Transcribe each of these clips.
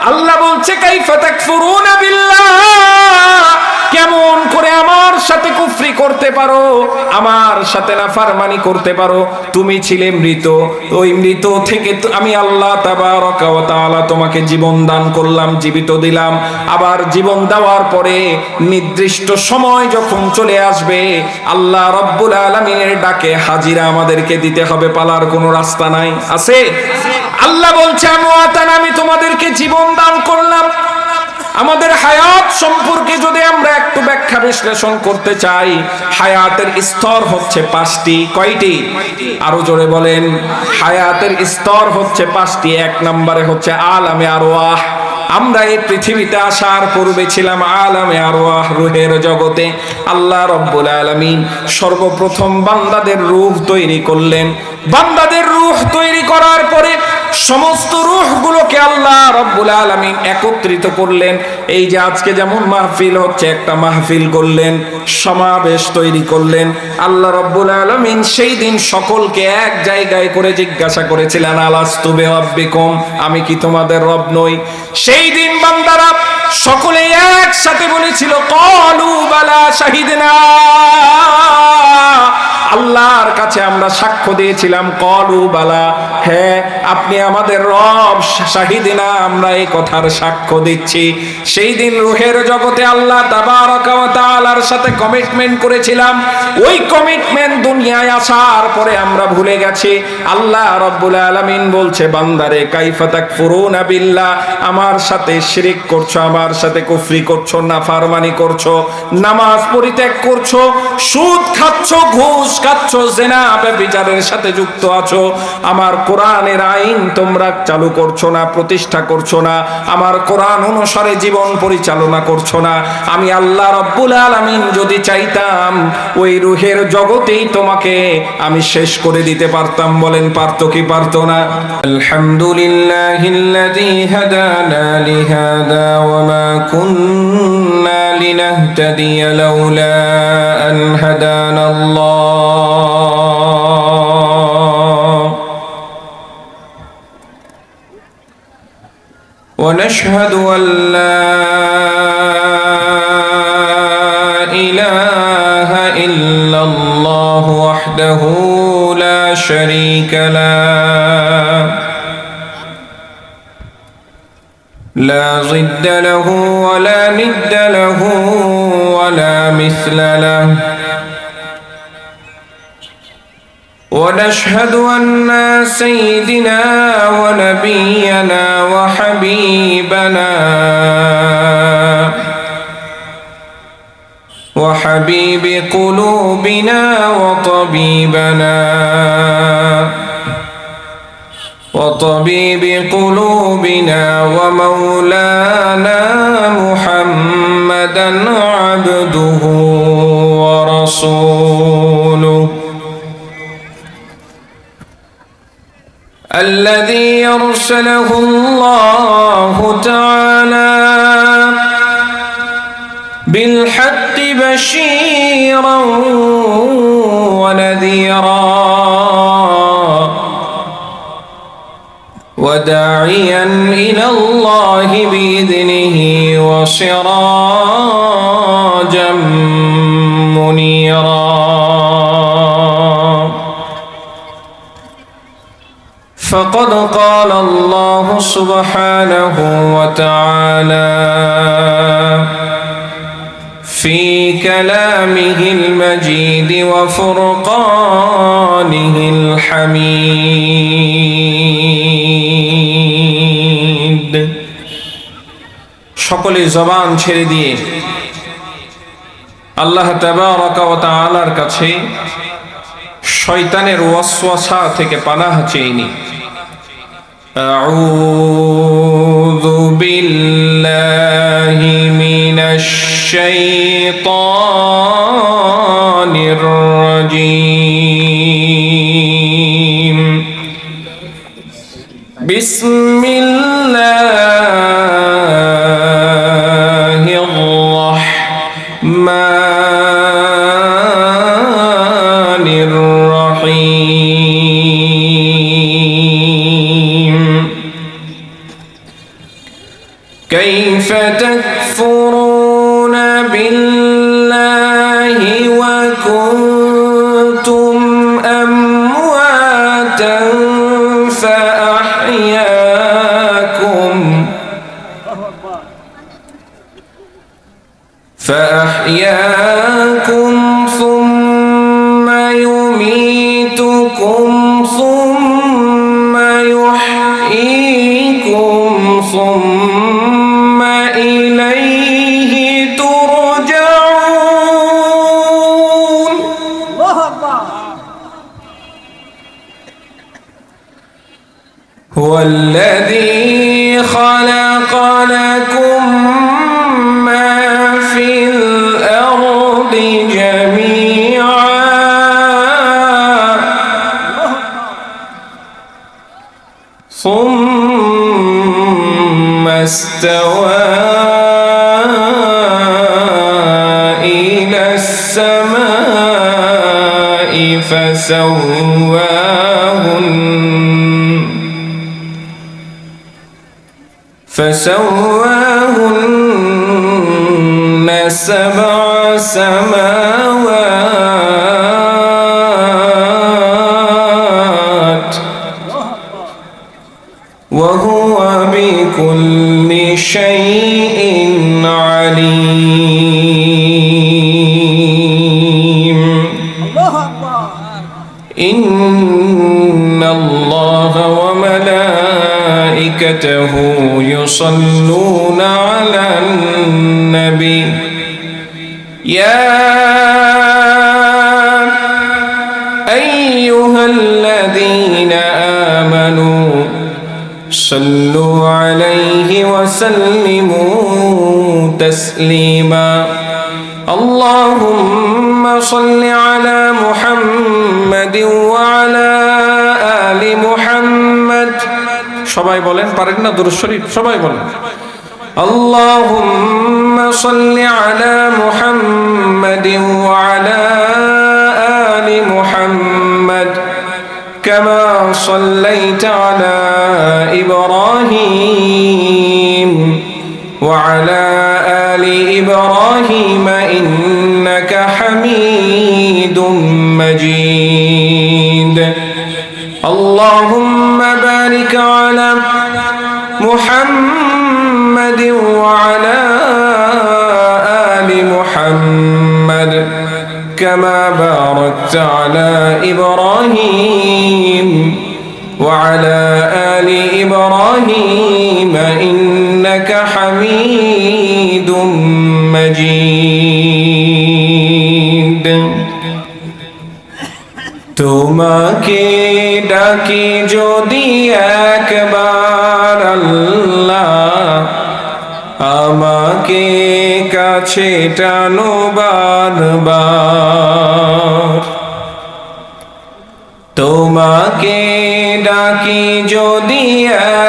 আল্লাহ বলছে কাইফা তাকফুরুনা বিল্লাহ, কেমন করে আমার সাথে কুফরি করতে পারো, আমার সাথে নাফরমানি করতে পারো। তুমি ছিলে মৃত, ওই মৃত থেকে আমি আল্লাহ তাবারক ওয়া তাআলা তোমাকে জীবন দান করলাম, জীবিত দিলাম। আবার জীবন দেওয়ার পরে নির্দিষ্ট সময় যখন চলে আসবে, আল্লাহ রব্বুল আলামিনের ডাকে হাজিরা আমাদেরকে দিতে হবে, পালার কোনো রাস্তা নাই। আছে? আল্লাহ বলছে আমি তোমাদেরকে জীবন দান করলাম। আমাদের হায়াত সম্পর্কে যদি আমরা একটু ব্যাখ্যা বিশ্লেষণ করতে চাই, হায়াতের স্তর হচ্ছে 5টি। কয়টি? আরো জোরে বলেন। হায়াতের স্তর হচ্ছে 5টি। 1 নম্বরে হচ্ছে আলামে আরওয়াহ। আমরা এই পৃথিবীতে আসার পূর্বে ছিলাম আলামে আরওয়াহ, রূহের জগতে। আল্লাহ রব্বুল আলামিন সর্বপ্রথম বান্দাদের রূহ তৈরি করলেন। বান্দাদের রূহ তৈরি করার পরে সমস্ত রূহগুলোকে আল্লাহ রব্বুল আলামিন একত্রিত করলেন। এই যে আজকে যেমন মাহফিল হচ্ছে, একটা মাহফিল করলেন, সমাবেশ তৈরি করলেন। আল্লাহ রব্বুল আলামিন সেই দিন সকলকে এক জায়গায় করে জিজ্ঞাসা করেছিলেন, আলাস্তু বিরাব্বিকুম, আমি কি তোমাদের রব নই? সেই দিন বান্দারা সকলে একসাথে বলেছিল, ক্বালু বালা শাহিদনা, আল্লাহর কাছে আমরা সাক্ষ্য দিয়েছিলাম। ক্বালু বালা, হ্যাঁ আপনি আমাদের রব, শাহিদিনা, আমরা এই কথার সাক্ষ্য দিচ্ছি। সেই দিন রূহের জগতে আল্লাহ তাবারক ওয়া তাআলার সাথে কমিটমেন্ট করেছিলাম। ওই কমিটমেন্ট দুনিয়ায় আসার পরে আমরা ভুলে গেছি। আল্লাহ রব্বুল আলামিন বলছে, বান্দারে কাইফা তাকফুরুনা বিল্লাহ, আমার সাথে শিরক করছো, আমার সাথে কুফরি করছো, নাফরমানি করছো, নামাজ পরিত্যাগ করছো, সুদ খাচ্ছো, ঘুষ খাচ্ছো, জিনা ব্যভিচারের সাথে যুক্ত আছো, আমার কোরআনের আইন তোমরা চালু করছো না, প্রতিষ্ঠা করছো না, আমার কোরআন অনুসারে জীবন পরিচালনা করছো না। আমি আল্লাহ রব্বুল আলামিন যদি চাইতাম, ওই রূহের জগতেই তোমাকে আমি শেষ করে দিতে পারতাম। বলেন পারতো কি পারতো না? আলহামদুলিল্লাহিল্লাযী হাদানা লিহাযা ওয়া মা কুন্না লিনাহতাদিয়া লাউলা আন হাদানাল্লাহ। ونشهد أن لا إله إلا الله وحده لا شريك له، لا ضد له ولا ند له ولا مثل له. ونشهد أن سيدنا ونبينا وحبيبنا وحبيب قلوبنا وطبيب قلوبنا ومولانا محمدا عبده ورسوله، الذي أرسله الله تعالى بالحق بشيرا ونذيرا وداعيا إلى الله بإذنه وسراجا منيرا. فقد قال الله سبحانه وتعالى في كلامه المجيد وفرقانه الحميد. সকলে জবান ছেড়ে দিয়ে আল্লাহ তাবারক ওয়া তাআলার কাছে শয়তানের ওয়াসওয়াসা থেকে পানাহ চেয়ে নি। আউযু বিল্লাহি মিনাশ শাইতানির রাজীম। বিসমিল্লাহির রাহমানির রাহিম। كيف تكفرون بالله وكنتم أمواتا فأحياكم ثم يميتكم ثم يحييكم ثم إليه ترجعون. هو الذي خلق لكم ما في الأرض جميعا ثم استوى إلى السماء فسواهن سبع سماوات وهو بكل شيء عليم. إن الله وملائكته يصلون على النبي يا أيها الذين آمنوا صلوا عليه وسلموا تسليما. اللهم صل على محمد وعلى آل محمد. সবাই বলেন, পারেন না দুরূদ শরীফ? সবাই বলেন اللهم صل على محمد وعلى آل محمد كما صليت على إبراهيم وعلى آل إبراهيم إنك حميد مجيد. اللهم بارك على محمد وعلى آل محمد كما باركت على إبراهيم وعلى آل إبراهيم إنك حميد مجيد. তোমাকে ডাকি যদি একবার আল্লাহ, আমাকে কাছে টানো বারবার। তোমাকে ডাকি যদি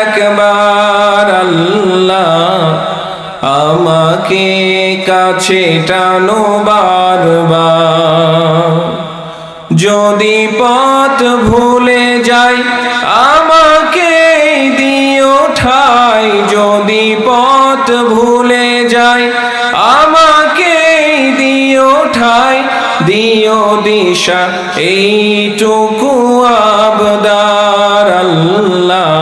একবার আল্লাহ, আমাকে কাছে টানো বারবার। যদি পথ ভুলে যাই আমাকে দিও ঠাই, যদি পথ ভুলে যাই আমাকে দিও ঠাই, দিও দিশা এইটুকু আবদার আল্লাহ,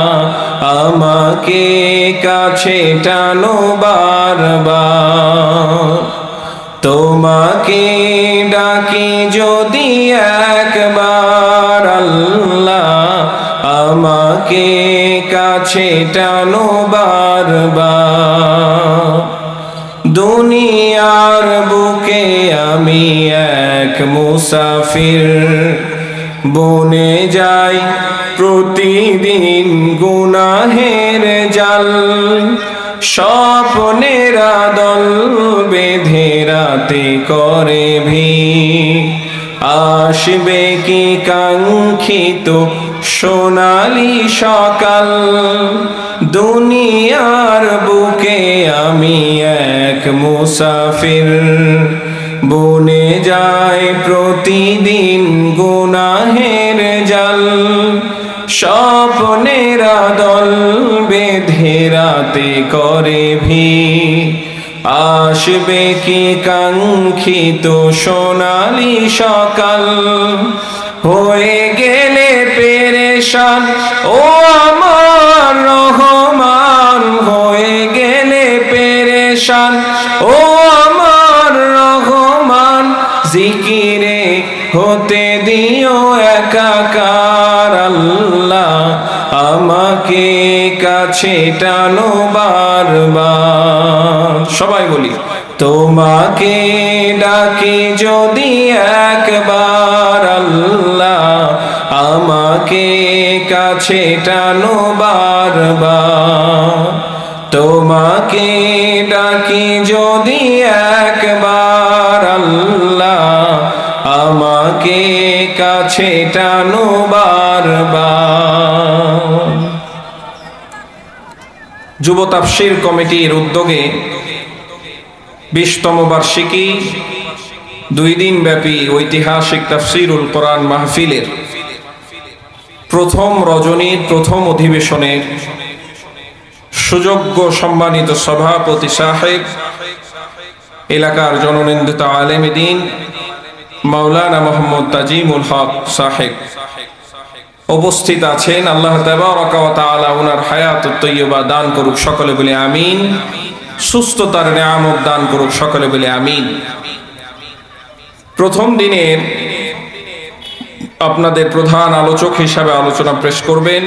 আমাকে কাছে টানো বারবার। তোমাকে ডাকি যদি একবার আল্লাহ, আমাকে কাছে টানো বারবার। দুনিয়ার বুকে আমি এক মুসাফির, বনে যাই প্রতিদিন গুনাহের জাল। স্বপ্নের দল বেঁধে রাতে করে ভিড়, আসবে কি কাঙ্ক্ষিত সোনালি সকাল। দুনিয়ার বুকে আমি এক মুসাফির, বনে যাই প্রতিদিন গুনাহের জাল। স্বপ্নের দল বেঁধে রাতে করে ভিড়, আসবে কি কাঙ্ক্ষিত সোনালি সকাল, হয়ে গেলে পেরেশান ও আমার রহমান, হয়ে গেলে পেরেশান ও আমার রহমান, জিকিরে হতে দিও একাকার আল্লাহ, আমাকে কাছে টানো বারবার। সবাই বলি, তোমাকে ডাকি যদি একবার আল্লাহ, আমাকে কাছে টানো বারবার, তোমাকে ডাকি যদি একবার আল্লাহ, আমাকে কাছে টানো বারবার। যুব তাফসীর কমিটির উদ্যোগে 20তম বার্ষিকী 2 দিন ব্যাপী ঐতিহাসিক তাফসীরুল কোরআন মাহফিলের প্রথম রজনীর প্রথম অধিবেশনের সুযোগ্য সম্মানিত সভাপতি সাহেব, এলাকার জননিন্দিত আলেমে দ্বীন মাওলানা মোহাম্মদ তাজিমুল হক সাহেব উপস্থিত আছেন। আল্লাহ তাবারাকা ওয়া তাআলা ওনার হায়াতুত তাইয়্যিবা দান করুক, সকলে বলে আমিন। সুস্থতার নিয়ামত দান করুক, সকলে বলে আমিন। প্রথম দিনের আপনাদের প্রধান আলোচক হিসাবে আলোচনা পেশ করবেন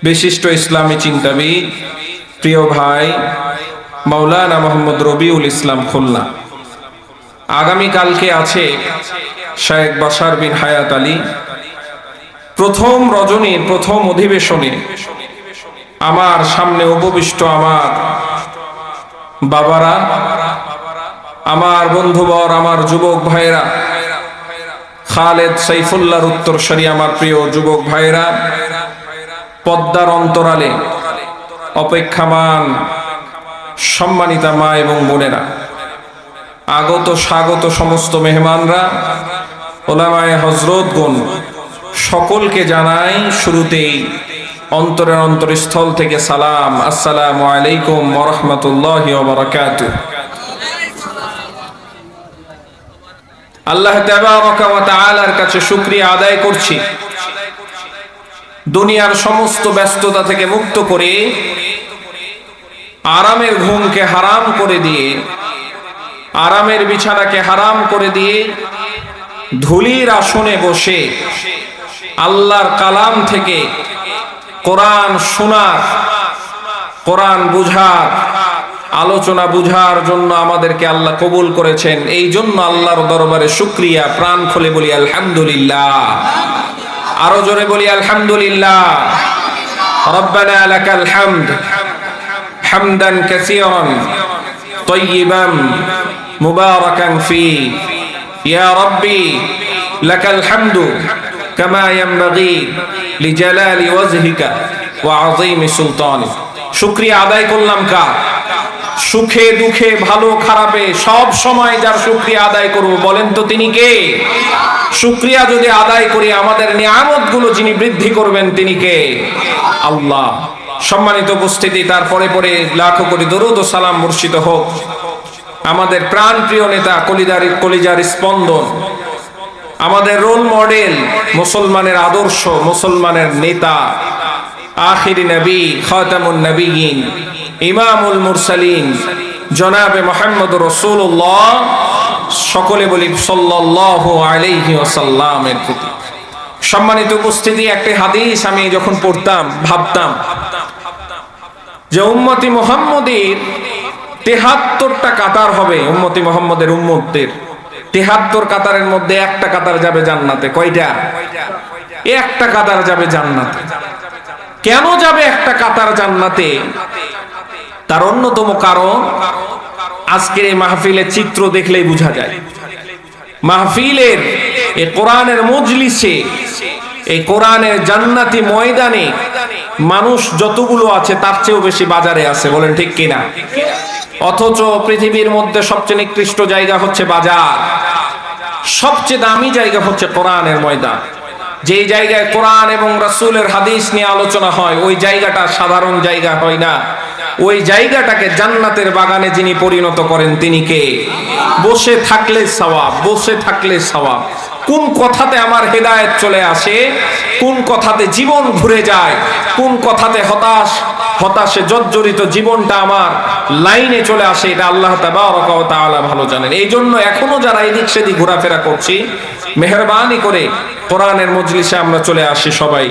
বিশিষ্ট ইসলামী চিন্তাবিদ, প্রিয় ভাই মাওলানা মোহাম্মদ রবিউল ইসলাম খুলনা। আগামীকালকে আছে শেখ বাশার বিন হায়াত আলী। প্রথম রজনীর প্রথম অধিবেশনে আমার সামনে উপবিষ্ট আমার বাবারা, আমার বন্ধুবর, আমার যুবক ভাইরা, খালেদ সাইফুল্লাহর উত্তরসূরি আমার প্রিয় যুবক ভাইরা, পদ্মার অন্তরালে অপেক্ষামান সম্মানিতা মা এবং বোনেরা, আগত স্বাগত সমস্ত মেহমানরা, ওলামায়ে হযরতগণ, সকলকে জানাই শুরুতেই অন্তরের অন্তরস্থল থেকে সালাম, আসসালামু আলাইকুম ওয়া রাহমাতুল্লাহি ওয়া বারাকাতুহু। আল্লাহ তাবারাকা ওয়া তাআলার কাছে শুকরিয়া আদায় করছি, দুনিয়ার সমস্ত ব্যস্ততা থেকে মুক্ত করে, আরামের ঘুমকে হারাম করে দিয়ে, আরামের বিছানাকে হারাম করে দিয়ে, ধুলির আসনে বসে আল্লাহর কালাম থেকে কোরআন শোনার, কোরআন বুঝার, আলোচনা বুঝার জন্য আমাদেরকে আল্লাহ কবুল করেছেন। এই জন্য আল্লাহর দরবারে শুকরিয়া, প্রাণ খুলে বলি আলহামদুলিল্লাহ। আরো জোরে বলি আলহামদুলিল্লাহ। রব্বানা লাকাল হামদ হামদান কাসীরান তাইয়িবান মুবারাকান ফি, ইয়া রাব্বি লাকাল হামদু কামা ইয়ানবাগি লিজালালি ওয়াজহিকা ওয়া আযীমি সুলতানিক। শুকরিয়া আদায় করলাম কার? সুখে দুঃখে ভালো খারাপে সব সময় যার শুকরিয়া আদায় করব, বলেন তো তিনি কে? শুকরিয়া যদি আদায় করি, আমাদের নিয়ামতগুলো যিনি বৃদ্ধি করবেন তিনি কে? আল্লাহ। সম্মানিত উপস্থিতি, তারপরে পরে লাখো কোটি দরুদ ও সালাম বর্ষিত হোক আমাদের প্রাণ প্রিয় নেতা, কলিজার স্পন্দন, আমাদের রোল মডেল, মুসলমানের আদর্শ, মুসলমানের নেতা, আখিরি নবী, খাতামুন নবিয়্যিন, ইমামুল মুরসালিন, জনাবে মুহাম্মদুর রাসূলুল্লাহ, সকলে বলি সাল্লাল্লাহু আলাইহি ওয়াসাল্লামের প্রতি। সম্মানিত উপস্থিতি, একটি হাদিস আমি যখন পড়তাম ভাবতাম যে উম্মতি মুহাম্মদের ৭৩টা কাতার হবে। উম্মতি মুহাম্মদের উম্মতদের ৭৩ কাতারের মধ্যে একটা কাতার যাবে জান্নাতে। কয়টা? একটা কাতার যাবে জান্নাতে। কেন যাবে একটা কাতার জান্নাতে? তার অন্যতম কারণ আজকের এই মাহফিলের চিত্র দেখলেই বোঝা যায়। মাহফিলের এই কোরআনের মজলিসে, এই কোরআনের জান্নাতি ময়দানে মানুষ যতগুলো আছে তার চেয়েও বেশি বাজারে আছে, বলেন ঠিক কিনা? অথচ পৃথিবীর মধ্যে সবচেয়ে নিকৃষ্ট জায়গা হচ্ছে বাজার, সবচেয়ে দামি জায়গা হচ্ছে কোরআনের ময়দান। যেই জায়গায় কোরআন এবং রাসূলের হাদিস নিয়ে আলোচনা হয়, ওই জায়গাটা সাধারণ জায়গা হয় না। ওই জায়গাটাকে জান্নাতের বাগানে যিনি পরিণত করেন তিনি কে? বসে থাকলে সওয়াব, বসে থাকলে সওয়াব। কোন কথাতে আমার হেদায়েত চলে আসে, কোন কথাতে জীবন ঘুরে যায়, কোন কথাতে হতাশে জর্জরিত জীবনটা আমার লাইনে চলে আসে, এটা আল্লাহ তাবারক ওয়া তাআলা ভালো জানেন। এই জন্য এখনো যারা এদিক সেদিক ঘোরাফেরা করছি, মেহেরবানি করে কোরআনের মজলিসে আমরা চলে আসি সবাই।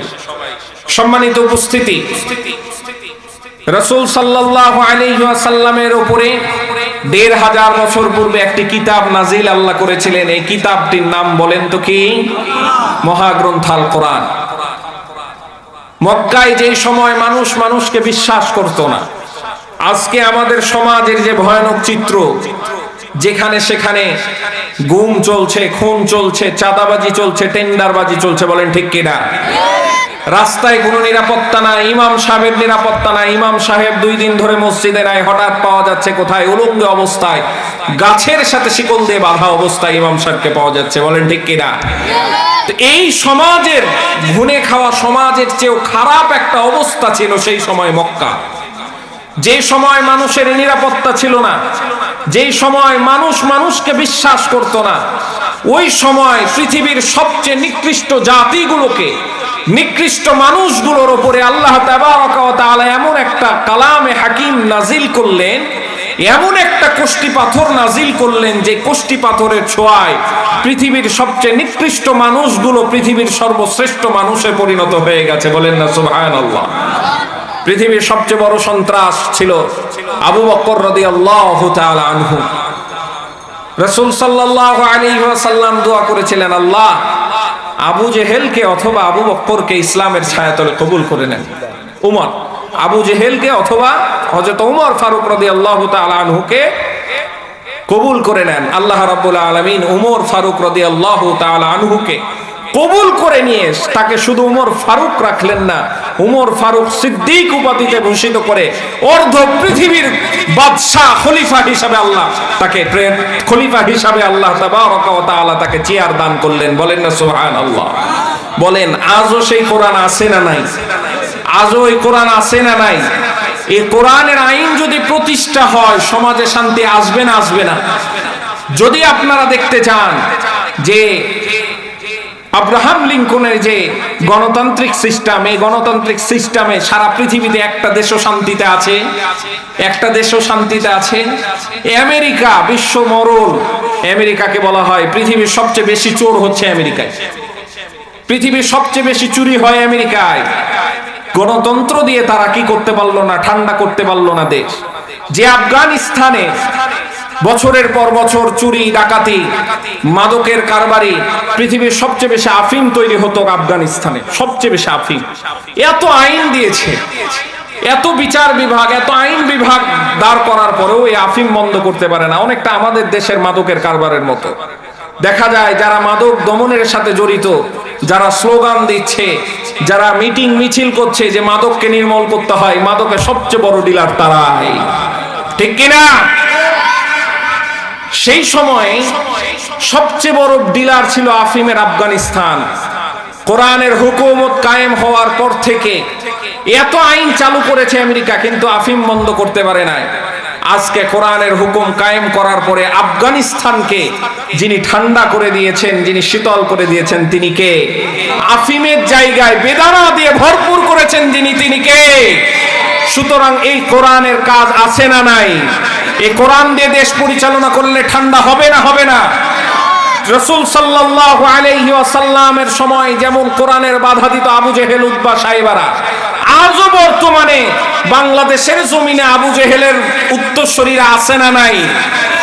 সম্মানিত উপস্থিতি, রাসূল সাল্লাল্লাহু আলাইহি ওয়াসাল্লামের উপরে ১৫০০ বছর পূর্বে একটি কিতাব নাজিল আল্লাহ করেছিলেন। এই কিতাবটির নাম বলেন তো কি? মহাগ্রন্থ আল কোরআন। মক্কায় যে সময় মানুষ মানুষকে বিশ্বাস করত না, আজকে আমাদের সমাজের যে ভয়ানক চিত্র, যেখানে সেখানে গুম চলছে, খুন চলছে, চাঁদাবাজি চলছে, টেন্ডারবাজি চলছে, বলেন ঠিক কিনা? রাস্তায় কোনো নিরাপত্তা নাই, ইমাম সাহেবের নিরাপত্তা নাই। ইমাম সাহেব 2 দিন ধরে মসজিদে নাই, হঠাৎ পাওয়া যাচ্ছে কোথায়? উলঙ্গ অবস্থায়, গাছের সাথে শিকল দিয়ে বাঁধা অবস্থায় ইমাম সাহেবকে পাওয়া যাচ্ছে, বলেন ঠিক কিনা? এই সমাজের, ঘুণে খাওয়া সমাজের চেয়েও খারাপ একটা অবস্থা ছিল সেই সময় মক্কা। যে সময় মানুষের নিরাপত্তা ছিল না, যেই সময় মানুষ মানুষকে বিশ্বাস করত না, ওই সময় পৃথিবীর সবচেয়ে নিকৃষ্ট জাতিগুলোকে, নিকৃষ্ট মানুষগুলোর উপরে আল্লাহ তাবারক ওয়া তাআলা এমন একটা কালামে হাকিম নাজিল করলেন, এমন একটা কষ্টি পাথর নাজিল করলেন, যে কষ্টি পাথরের ছোঁয়ায় পৃথিবীর সবচেয়ে নিকৃষ্ট মানুষগুলো পৃথিবীর সর্বশ্রেষ্ঠ মানুষে পরিণত হয়ে গেছে, বলেন না সুবহানাল্লাহ। পৃথিবীর সবচেয়ে বড় সন্ত্রাস ছিল আবু বকর রাদিয়াল্লাহু তাআলা আনহু। রাসূল সাল্লাল্লাহু আলাইহি ওয়াসাল্লাম দোয়া করেছিলেন, আল্লাহ আবু জেহেলকে অথবা আবু বকরকে ইসলামের ছায়াতলে কবুল করে নেন। উমর, আবু জেহেলকে অথবা হযরত উমর ফারুক রাদিয়াল্লাহু তাআলা আনহুকে কবুল করে নেন। আল্লাহ রাব্বুল আলামিন উমর ফারুক রাদিয়াল্লাহু তাআলা আনহুকে কবুল করে নিয়ে তাকে শুধু উমর ফারুক রাখলেন না, উমর ফারুক সিদ্দিক উপাধিতে ভূষিত করে অর্ধ পৃথিবীর বাদশাহ, খলিফা হিসাবে আল্লাহ তাকে, খলিফা হিসাবে আল্লাহ তাবারক ওয়া তাআলা তাকে চেয়ার দান করলেন, বলেন না সুবহানাল্লাহ। বলেন আজও সেই কোরআন আছে না নাই? আজও এই কোরআন আছে না নাই? এই কোরআনের আইন যদি প্রতিষ্ঠা হয়, সমাজে শান্তি আসবে না? আসবে না? যদি আপনারা দেখতে চান যে আব্রাহাম লিঙ্কনের যে গণতান্ত্রিক সিস্টেম, এই গণতান্ত্রিক সিস্টেমে সারা পৃথিবীতে একটা দেশও শান্তিতে আছে, একটা দেশও শান্তিতে আছে। আমেরিকা বিশ্ব মরল, আমেরিকাকে বলা হয় পৃথিবীর সবচেয়ে বেশি চোর হচ্ছে আমেরিকায়, পৃথিবীর সবচেয়ে বেশি চুরি হয় আমেরিকায়। গণতন্ত্র দিয়ে তারা কি করতে পারলো না? ঠান্ডা করতে পারলো না দেশ। যে আফগানিস্তানে বছরের পর বছর চুরি, ডাকাতি, মাদকের কারবারি, পৃথিবীর সবচেয়ে বেশি আফিম তৈরি হতো আফগানিস্তানে, সবচেয়ে বেশি আফিম। এত আইন দিয়েছে, এত বিচার বিভাগ, এত আইন বিভাগ দাঁড় করার পরেও এই আফিম বন্ধ করতে পারে না। অনেকটা আমাদের দেশের মাদকের কারবারের মতো দেখা যায়। যারা মাদক দমনের সাথে জড়িত, যারা স্লোগান দিচ্ছে, যারা মিটিং মিছিল করছে যে মাদককে নির্মূল করতে হয়, মাদকের সবচেয়ে বড় ডিলার তারাই, ঠিক কিনা? সেই সময় সবচেয়ে বড় ডিলার ছিল আফিমের আফগানিস্তান। কোরআনের হুকুমত কায়েম হওয়ার পর থেকে এত আইন চালু করেছে আমেরিকা, কিন্তু আফিম বন্ধ করতে পারে নাই। আজকে কোরআনের হুকুম কায়েম করার পরে আফগানিস্তানকে যিনি ঠান্ডা করে দিয়েছেন, যিনি শীতল করে দিয়েছেন, তিনি কে? আফিমের জায়গায় বেদানা দিয়ে ভরপুর করেছেন যিনি, তিনি কে? সুতরাং এই কোরআনের কাজ আছে না নাই? এই কোরআন দিয়ে দেশ পরিচালনা করলে ঠান্ডা হবে না? হবে না? রাসূল সাল্লাল্লাহু আলাইহি ওয়াসাল্লামের সময় যেমন কোরআনের বাধা দিত আবু জেহেল, উতবা, সাইবারা, আজও বর্তমানে বাংলাদেশের জমিনে আবু জেহেলের উত্তরসূরিরা আছে না নাই?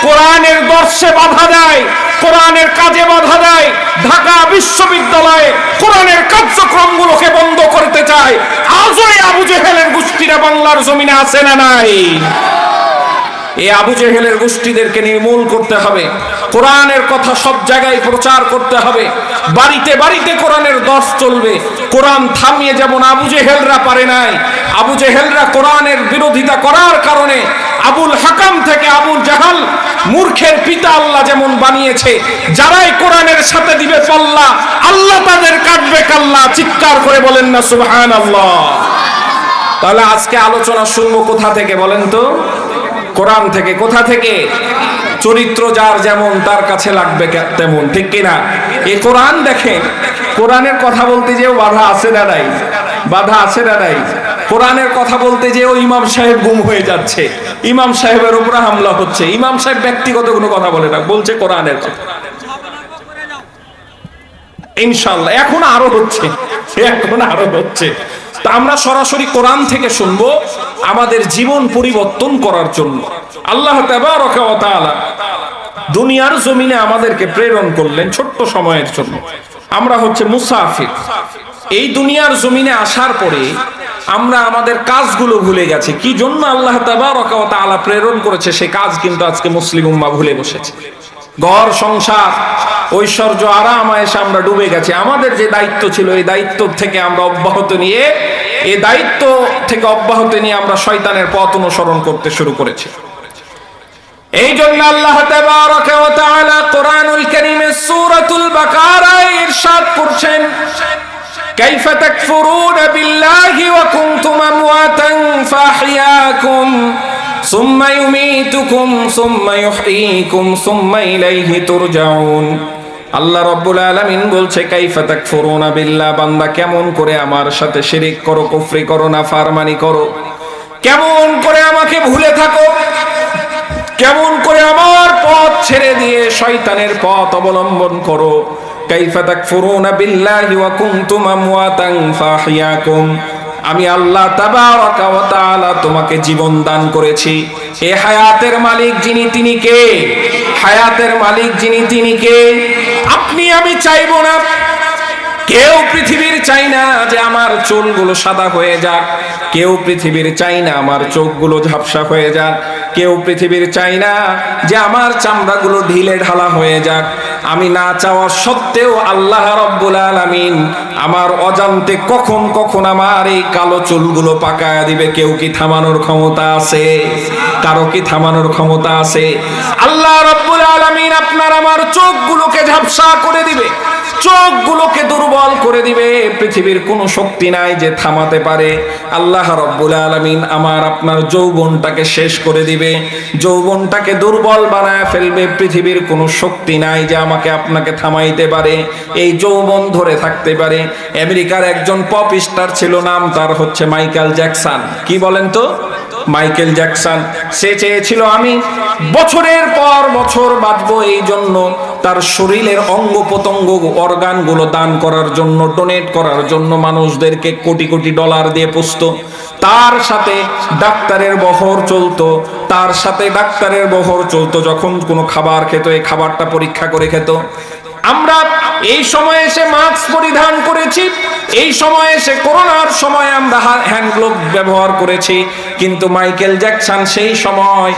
কোরআনের দর্শে বাধা দেয়, কোরআনের কাজে বাধা দেয়। ঢাকা বিশ্ববিদ্যালয়ে কোরআনের কার্যক্রমগুলোকে বন্ধ করতে চায়। আজও এই আবু জেহেলের গোষ্ঠীরা বাংলার জমিনে আছে না নাই? এই আবু জেহেলের গোষ্ঠীদেরকে নির্মূল করতে হবে। কোরআনের কথা সব জায়গায় প্রচার করতে হবে। বাড়িতে বাড়িতে কোরআনের দর্শ চলবে। কোরআন থামিয়ে যেমন আবু জেহেলরা পারে নাই, আবু জেহেলরা কোরআনের বিরোধিতা করার কারণে আবুল হাকাম থেকে আবুল জাহাল মূর্খের পিতা আল্লাহ যেমন বানিয়েছে, যারাই কোরআনের সাথে দিবে পাল্লা আল্লাহ তাদের কাটবে কাল্লা। চিৎকার করে বলেন না সুবহানাল্লাহ। তাহলে আজকে আলোচনা শুনবো কোথা থেকে বলেন তো? কোরআন থেকে। কোথা থেকে? চরিত্র যার যেমন তার কাছে লাগবে তেমন, ঠিক কিনা? এই কোরআন দেখেন, কোরআনের কথা বলতে যেও বাধা আছে না নাই? বাধা আছে না নাই? কোরআনের কথা বলতে যেও ইমাম সাহেব গুম হয়ে যাচ্ছে, ইমাম সাহেবের উপরে হামলা হচ্ছে। ইমাম সাহেব ব্যক্তিগত কোনো কথা বলে না, বলছে কোরআনের কথা। ইনশাআল্লাহ এখন আরো হচ্ছে, এখন আরো হচ্ছে। তা আমরা সরাসরি কোরআন থেকে শুনবো আমাদের জীবন পরিবর্তন করার জন্য। আল্লাহ তাবারক ওয়া তাআলা দুনিয়ার জমিনে আমাদেরকে প্রেরণ করলেন ছোট্ট সময়ের জন্য। আমরা হচ্ছে মুসাফির। এই দুনিয়ার জমিনে আসার পরে আমরা আমাদের কাজগুলো ভুলে গেছি। কি জন্য আল্লাহ তাবারক ওয়া তাআলা প্রেরণ করেছে সে কাজ কিন্তু আজকে মুসলিম উম্মাহ ভুলে বসেছে। ঘর সংসার ঐশ্বর্য আরাম আয়েশে আমরা ডুবে গেছি। আমাদের যে দায়িত্ব ছিল এই দায়িত্ব থেকে আমরা অব্যাহত নিয়ে আমরা শয়তানের পথ অনুসরণ করতে শুরু করেছি। এই জন্য আল্লাহ তাবারক ওয়া তাআলা কোরআনুল কারীমের সূরাতুল বাকারায় ইরশাদ করছেন, কাইফা তাকফুরুনা বিল্লাহি ওয়া কুনতুম আমওয়াতান ফাহইয়াকুম সুম্মা ইউমীতুকুম সুম্মা ইউহয়ীকুম সুম্মা ইলাইহি তুরজাউন। আল্লাহ রাব্বুল আলামিন বলছে, কাইফা তাকফুরুনা বিল্লাহ, বান্দা কেমন করে আমার সাথে শিরক করো, কুফরি করো, নাফরমানি করো, কেমন করে আমাকে ভুলে থাকো, কেমন করে আমার পথ ছেড়ে দিয়ে শয়তানের পথ অবলম্বন করো। কাইফা তাকফুরুনা বিল্লাহি ওয়া কুনতুম আমওয়াতান ফাহইয়াকুম, আমি আল্লাহ তাবারক ওয়া তাআলা তোমাকে জীবন দান করেছি। এই হায়াতের মালিক যিনি তিনি কে? হায়াতের মালিক যিনি তিনি কে? আপনি আমি চাইবো না, কেউ পৃথিবীর চাই না যে আমার চুলগুলো সাদা হয়ে যাক, কেউ পৃথিবীর চাই না আমার চোখগুলো ঝাপসা হয়ে যাক, কেউ পৃথিবীর চাই না যে আমার চামড়াগুলো ঢিলে ঢালা হয়ে যাক। আমি না চাওয়া সত্ত্বেও আল্লাহ রাব্বুল আলামিন আমার অজান্তে কখন কখন আমার এই কালো চুলগুলো পাকায়া দিবে। কেউ কি থামানোর ক্ষমতা আছে? কারো কি থামানোর ক্ষমতা আছে? আল্লাহ রাব্বুল আলামিন আপনার আমার চোখগুলোকে ঝাপসা করে দিবে, চোখগুলোকে দুর্বল করে দিবে। পৃথিবীর কোনো শক্তি নাই যে থামাতে পারে। আল্লাহ রাব্বুল আলামিন আমার আপনার যৌবনটাকে শেষ করে দিবে, যৌবনটাকে দুর্বল বানায় ফেলবে। পৃথিবীর কোনো শক্তি নাই যে আমাকে আপনাকে থামাইতে পারে, এই যৌবন ধরে থাকতে পারে। আমেরিকার একজন পপ স্টার ছিল, নাম তার হচ্ছে মাইকেল জ্যাকসন। কি বলেন তো? Michael Jackson. সে চেয়েছিল আমি বছরের পর বছর বাঁচবো, এই জন্য তার শরীরের অঙ্গ প্রত্যঙ্গ অর্গানগুলো দান করার জন্য, ডোনেট করার জন্য মানুষদেরকে কোটি কোটি ডলার দিয়ে পুষতো। তার সাথে ডাক্তারের বহর চলতো, তার সাথে ডাক্তারের বহর চলতো। যখন কোনো খাবার খেত এই খাবারটা পরীক্ষা করে খেত। আমরা এই সময়ে এসে মাস্ক পরিধান করেছি, এই সময়ে এসে করোনার সময় আমরা হ্যান্ড গ্লোভ ব্যবহার করেছি, কিন্তু মাইকেল জ্যাকসন সেই সময়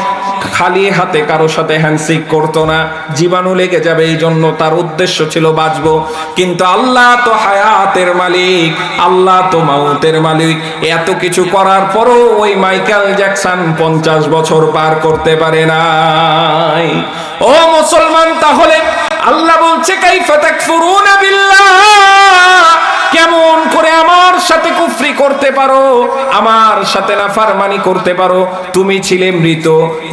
খালি হাতে কারো সাথে হ্যান্ডশেক করতো না, জীবাণু লেগে যাবে এই জন্য তার উদ্দেশ্য ছিল বাঁচবো। কিন্তু আল্লাহ তো হায়াতের মালিক, আল্লাহ তো মাউতের মালিক। এত কিছু করার পরও ওই মাইকেল জ্যাকসন 50 বছর পার করতে পারে নাই। ও মুসলমান, তাহলে আল্লাহ বলছে, কাইফা তাকফুরুনা বিল্লাহ, কেমন করে আমার সাথে কুফরি করতে পারো, আমার সাথে নাফরমানি করতে পারো। তুমি ছিলে মৃত,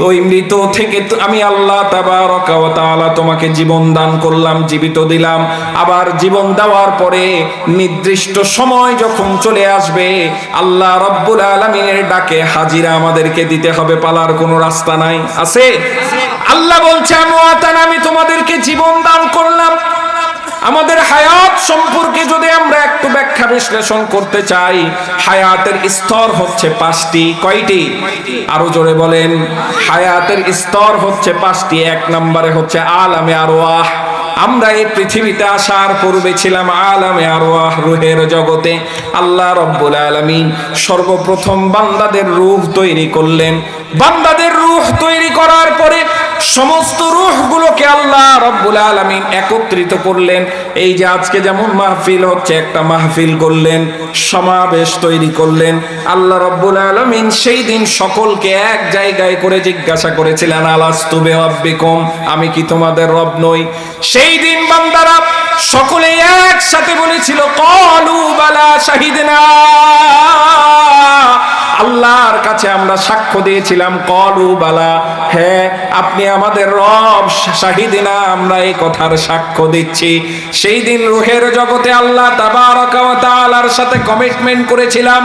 ওই মৃত থেকে আমি আল্লাহ তাবারক ওয়া তাআলা তোমাকে জীবন দান করলাম, জীবিত দিলাম। আবার জীবন দেওয়ার পরে নির্দিষ্ট সময় যখন চলে আসবে আল্লাহ রাব্বুল আলামিনের ডাকে হাজিরা আমাদেরকে দিতে হবে, পালার কোনো রাস্তা নাই। আছে? আল্লাহ বলছে, আমি তোমাদেরকে জীবন দান করলাম। আমাদের হায়াত সম্পর্কে যদি আমরা একটু ব্যাখ্যা বিশ্লেষণ করতে চাই, হায়াতের স্তর হচ্ছে 5টি। কয়টি? আরো জোরে বলেন। হায়াতের স্তর হচ্ছে 5টি। 1 নম্বরে হচ্ছে আলামে আরওয়াহ। আমরা এই পৃথিবীতে আসার পূর্বে ছিলাম আলামে আরওয়াহ, রূহের জগতে। আল্লাহ রাব্বুল আলামিন সর্বপ্রথম বান্দাদের রূহ তৈরি করলেন। বান্দাদের রূহ তৈরি করার পরে সমস্ত রূহগুলোকে আল্লাহ রব্বুল আলামিন একত্রিত করলেন। এই যে আজকে যেমন মাহফিল হচ্ছে, একটা মাহফিল করলেন, সমাবেশ তৈরি করলেন, আল্লাহ রব্বুল আলামিন সেই দিন সকলকে এক জায়গায় করে জিজ্ঞাসা করেছিলেন, আলাস্তু বিরাব্বিকুম, আমি কি তোমাদের রব নই? সেই দিন বান্দারা সকলে একসাথে বলেছিল, ক্বালু বালা শাহিদনা, আল্লাহর কাছে আমরা সাক্ষ্য দিয়েছিলাম, ক্বালু বালা, হ্যাঁ আপনি আমাদের রব, শাহিদিনা, আমরা এই কথার সাক্ষ্য দিচ্ছি। সেই দিন রূহের জগতে আল্লাহ তাবারাকা ওয়া তাআলার সাথে কমিটমেন্ট করেছিলাম,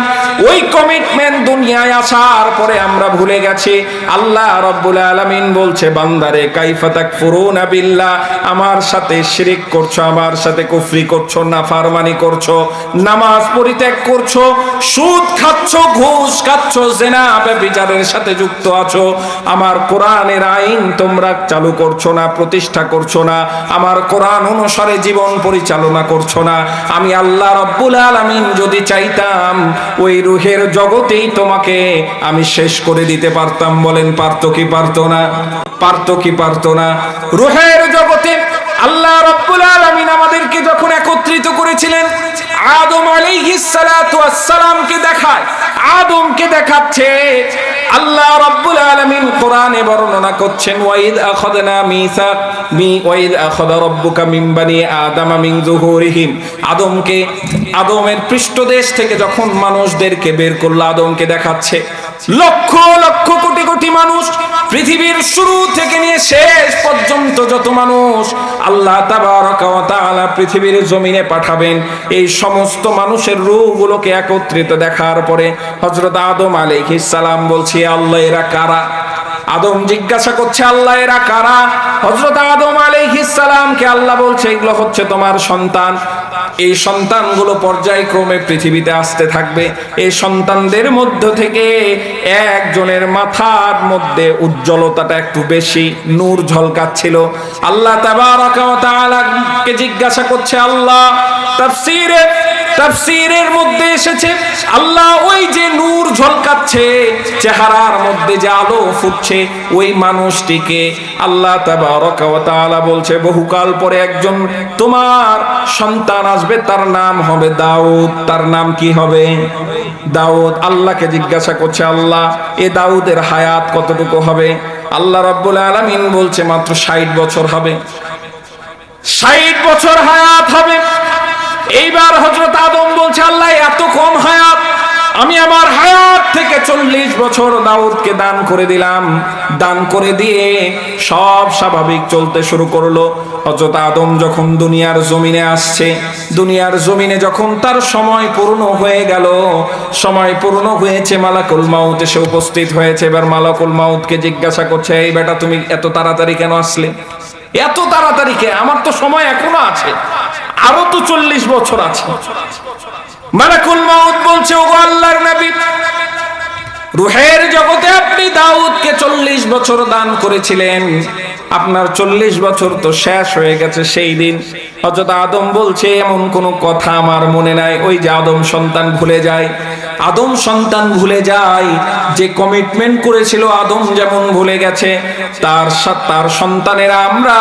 ওই কমিটমেন্ট দুনিয়ায় আসার পরে আমরা ভুলে গেছি। আল্লাহ রব্বুল আলামিন বলছে, বান্দারে কাইফা তাকফুরুনা বিল্লাহ, আমার সাথে শিরক করছো, আমার সাথে কুফরি করছো, নাফরমানি করছো, নামাজ পরিত্যাগ করছো, সুদ খাচ্ছো, ঘুষ খাচ্ছো, জিনা ব্যভিচারের সাথে যুক্ত আছো, আমার কোরআনের আইন তোমরা চালু করছো না, প্রতিষ্ঠা করছো না, আমার কোরআন অনুসারে জীবন পরিচালনা করছো না। আমি আল্লাহ রব্বুল আলামিন যদি চাইতাম, ওই রূহের জগতেই তোমাকে আমি শেষ করে দিতে পারতাম। বলেন পারতো কি পারতো না? পারতো কি পারতো না? রূহের জগতে আল্লাহ রব্বুল আলামিন আমাদেরকে যখন একত্রিত করেছিলেন, আদম আলাইহিস সালাতু ওয়াস সালামকে দেখায়, আদমকে দেখাচ্ছে। আল্লাহ রব্বুল আলামিন কোরআনে বর্ণনা করছেন, ওয়াইদ আখাযনা মিসাক ওয়াইদ আখাযা রাব্বুকা মিন বানি আদামা মিন যুহুরিহিম, আদমকে, আদমের পৃষ্ঠদেশ থেকে যখন মানুষদেরকে বের করলো, আদমকে দেখাচ্ছে লক্ষ লক্ষ কোটি কোটি মানুষ, পৃথিবীর শুরু থেকে নিয়ে শেষ পর্যন্ত যত মানুষ আল্লাহ তাবারাকা ওয়া তাআলা পৃথিবীর জমিনে পাঠাবেন, এই সমস্ত মানুষের রূহগুলোকে একত্রিত দেখার পরে হযরত আদম আলাইহিস সালাম বলছে, আল্লাহ এরা কারা? আদম জিজ্ঞাসা করছে, আল্লাহ এরা কারা? হযরত আদম আলাইহিস সালামকে আল্লাহ বলছে, এগুলো হচ্ছে তোমার সন্তান। এই সন্তানগুলো পর্যায়ক্রমে পৃথিবীতে আসতে থাকবে। এই সন্তানদের মধ্য থেকে একজনের মাথার মধ্যে উজ্জ্বলতাটা একটু বেশি, নূর ঝলকাচ্ছিল। আল্লাহ তাবারাকা ওয়া তাআলা কে জিজ্ঞাসা করছে, আল্লাহ তাফসীরের মধ্যে এসেছে, আল্লাহ ওই যে নূর ঝলকাচ্ছে, চেহারার মধ্যে যে আলো ফুটছে, ওই মানুষটিকে আল্লাহ তাবারাকা ওয়া তাআলা বলছে, বহুকাল পরে একজন তোমার সন্তান আসবে, তার নাম হবে দাউদ। তার নাম কি হবে? দাউদ। আল্লাহকে জিজ্ঞাসা করছে, আল্লাহ এ দাউদের হায়াত কতটুকু হবে? আল্লাহ রাব্বুল আলামিন বলছে, মাত্র 60 বছর হবে, 60 বছর হায়াত হবে। এইবার হযরত আদম বলছে, আল্লাহ এত কম হায়াত, আমি আমার হায়াত থেকে 40 বছর দাউদকে দান করে দিলাম। দান করে দিয়ে সব স্বাভাবিক চলতে শুরু করলো। হযরত আদম যখন দুনিয়ার জমিনে আসছে, দুনিয়ার জমিনে যখন তার সময় পূর্ণ হয়ে গেল, সময় পূর্ণ হয়েছে, মালাকুল মাউত এসে উপস্থিত হয়েছে। এবার মালাকুল মাউতকে জিজ্ঞাসা করছে, এই বেটা তুমি এত তাড়াতাড়ি কেন আসলে? এত তাড়াতাড়ি কে? আমার তো সময় এখনো আছে, আরো তো 40 বছর আছে। মালাকুল মাউত বলছে, ওগো আল্লাহর নবী, রূহের জগতে আপনি দাউদকে 40 বছর দান করেছিলেন, আপনার 40 বছর তো শেষ হয়ে গেছে সেই দিন। হযরত আদম বলছে, এমন কোনো কথা আমার মনে নাই। ওই যে আদম সন্তান ভুলে যায়, আদম সন্তান ভুলে যায়, যে কমিটমেন্ট করেছিল আদম যেমন ভুলে গেছে, তার সন্তানেরা আমরা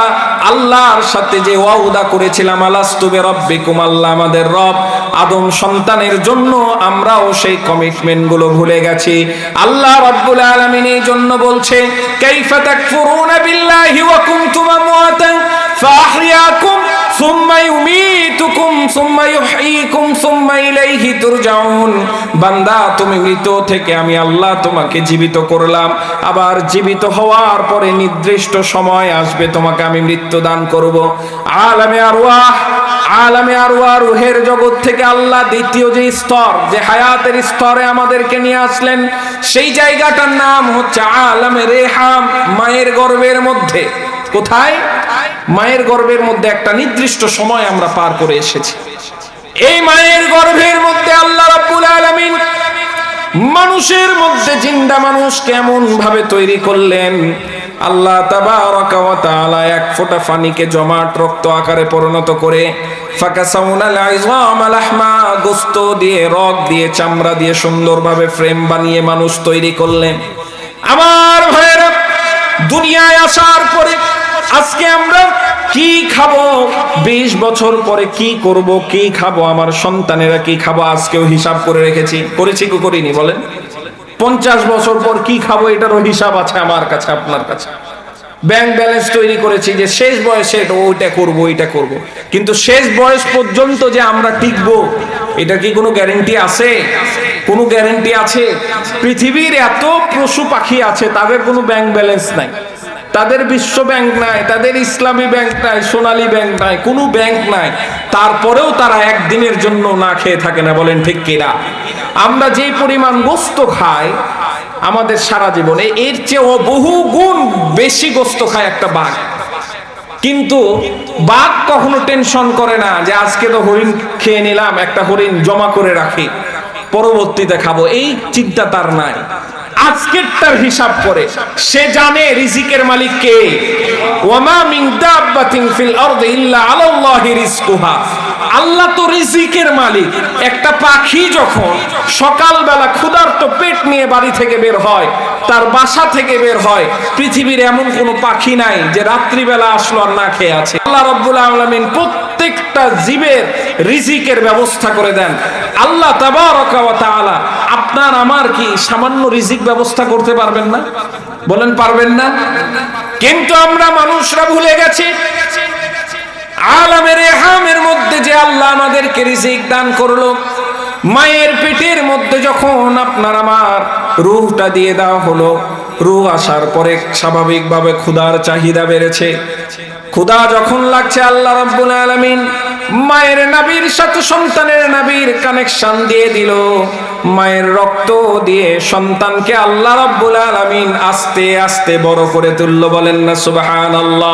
আল্লাহর সাথে যে ওয়াদা করেছিলাম, আলাস্তু বিরাব্বিকুম, আল্লাহ আমাদের রব, আদম সন্তানের জন্য আমরাও সেই কমিটমেন্ট গুলো ভুলে গেছি। আল্লাহ রাব্বুল আলামিন এই জন্য বলছে, কাইফা তাকফুরুনা বিল্লাহি ওয়া কুনতুম আমওয়াতান ফাআহইয়াকুম সুম্মা ইউমীতুকুম সুম্মা ইউহয়ীকুম সুম্মা ইলাইহি তুরজাউন। বান্দা, তুমি মৃত থেকে আমি আল্লাহ তোমাকে জীবিত করলাম, আবার জীবিত হওয়ার পরে নির্দিষ্ট সময় আসবে তোমাকে আমি মৃত্যু দান করব। আলামে আরওয়াহ, আলামে আরওয়াহ, রূহের জগৎ থেকে আল্লাহ দ্বিতীয় যে স্তর, যে হায়াতের স্তরে আমাদেরকে নিয়ে আসলেন, সেই জায়গাটার নাম হচ্ছে আলামে রেহাম, মায়ের গর্ভের মধ্যে। কোথায়? মায়ের গর্ভের মধ্যে একটা নির্দিষ্ট সময় আমরা পার করে এসেছি। এই মায়ের গর্ভের মধ্যে আল্লাহ রাব্বুল আলামিন মানুষের মধ্যে জিন্দা মানুষ কেমন ভাবে তৈরি করলেন। আল্লাহ তাবারাকা ওয়া তাআলা এক ফোঁটা পানিকে জমাট রক্ত আকারে পরিণত করে ফাকাসাউনাল ইযাম লাহমা, গোশত দিয়ে, রগ দিয়ে, চামড়া দিয়ে সুন্দরভাবে ফ্রেম বানিয়ে মানুষ তৈরি করলেন। আমার ভাইয়েরা, দুনিয়া দুনিয়ায় আসার পরে আজকে আমরা কি খাবো, 20 বছর পরে কি করব, কি খাবো, আমার সন্তানেরা কি খাবো, আজকেও হিসাব করে রেখেছি। করেছি কি করিনি বলেন? 50 বছর পর কি খাবো এটারও হিসাব আছে আমার কাছে, আপনার কাছে। ব্যাংক ব্যালেন্স তৈরি করেছি যে শেষ বয়সে ওইটা করব, ওইটা করব, কিন্তু শেষ বয়স পর্যন্ত যে আমরা টিকবো এটা কি কোনো গ্যারান্টি আছে? কোনো গ্যারান্টি আছে? পৃথিবীর এত পশু পাখি আছে, তাদের কোনো ব্যাংক ব্যালেন্স নাই, তাদের বিশ্ব ব্যাংক নাই, তাদের ইসলামী ব্যাংক নাই, সোনালী ব্যাংক নাই, কোনো ব্যাংক নাই, তারপরেও তারা একদিনের জন্য না খেয়ে থাকে না। বলেন ঠিক কিনা? আমরা যে পরিমাণ গোস্ত খাই আমাদের সারা জীবনে, এর চেয়ে বহু গুণ বেশি গোস্ত খায় একটা বাঘ। কিন্তু বাঘ কখনো টেনশন করে না যে আজকে তো হরিণ খেয়ে নিলাম, একটা হরিণ জমা করে রাখি, পরবর্তীতে খাবো, এই চিন্তা তার নাই। আজকেরটার হিসাব করে সে জানে রিজিকের মালিক কে। ওয়ামা মিন দাব্বাতিন ফিল আরদি ইল্লা আলাল্লাহি রিজকুহা। আল্লাহ তো রিজিকের মালিক। একটা পাখি যখন সকালবেলা ক্ষুধার্ত পেট নিয়ে বাড়ি থেকে বের হয়, তার বাসা থেকে বের হয়, পৃথিবীর এমন কোনো পাখি নাই যে রাত্রিবেলা আসলো আর না খেয়ে আছে। আল্লাহ রাব্বুল আলামিন প্রত্যেকটা জীবের রিজিকের ব্যবস্থা করে দেন। আল্লাহ তাবারাকা ওয়া তাআলা আপনার আমার কি সামান্য রিজিক ব্যবস্থা করতে পারবেন না? বলেন পারবেন না? কিন্তু আমরা মানুষরা ভুলে গেছি আলামের ইহামের মধ্যে যে আল্লাহ আমাদেরকে রিজিক দান করলো, মায়ের পেটের মধ্যে যখন আপনার আমার রূহটা দিয়ে দেওয়া হলো, রূহ আসার পরে স্বাভাবিকভাবে ক্ষুধার চাহিদা বেড়েছে। ক্ষুধা যখন লাগছে, আল্লাহ রাব্বুল আলামিন মায়ের নাভির সাথে সন্তানের নাভির কানেকশন দিয়ে দিল। মায়ের রক্ত দিয়ে সন্তানকে আল্লাহ রাব্বুল আলামিন আস্তে আস্তে বড় করে তুললো। বলেন না সুবহানাল্লাহ?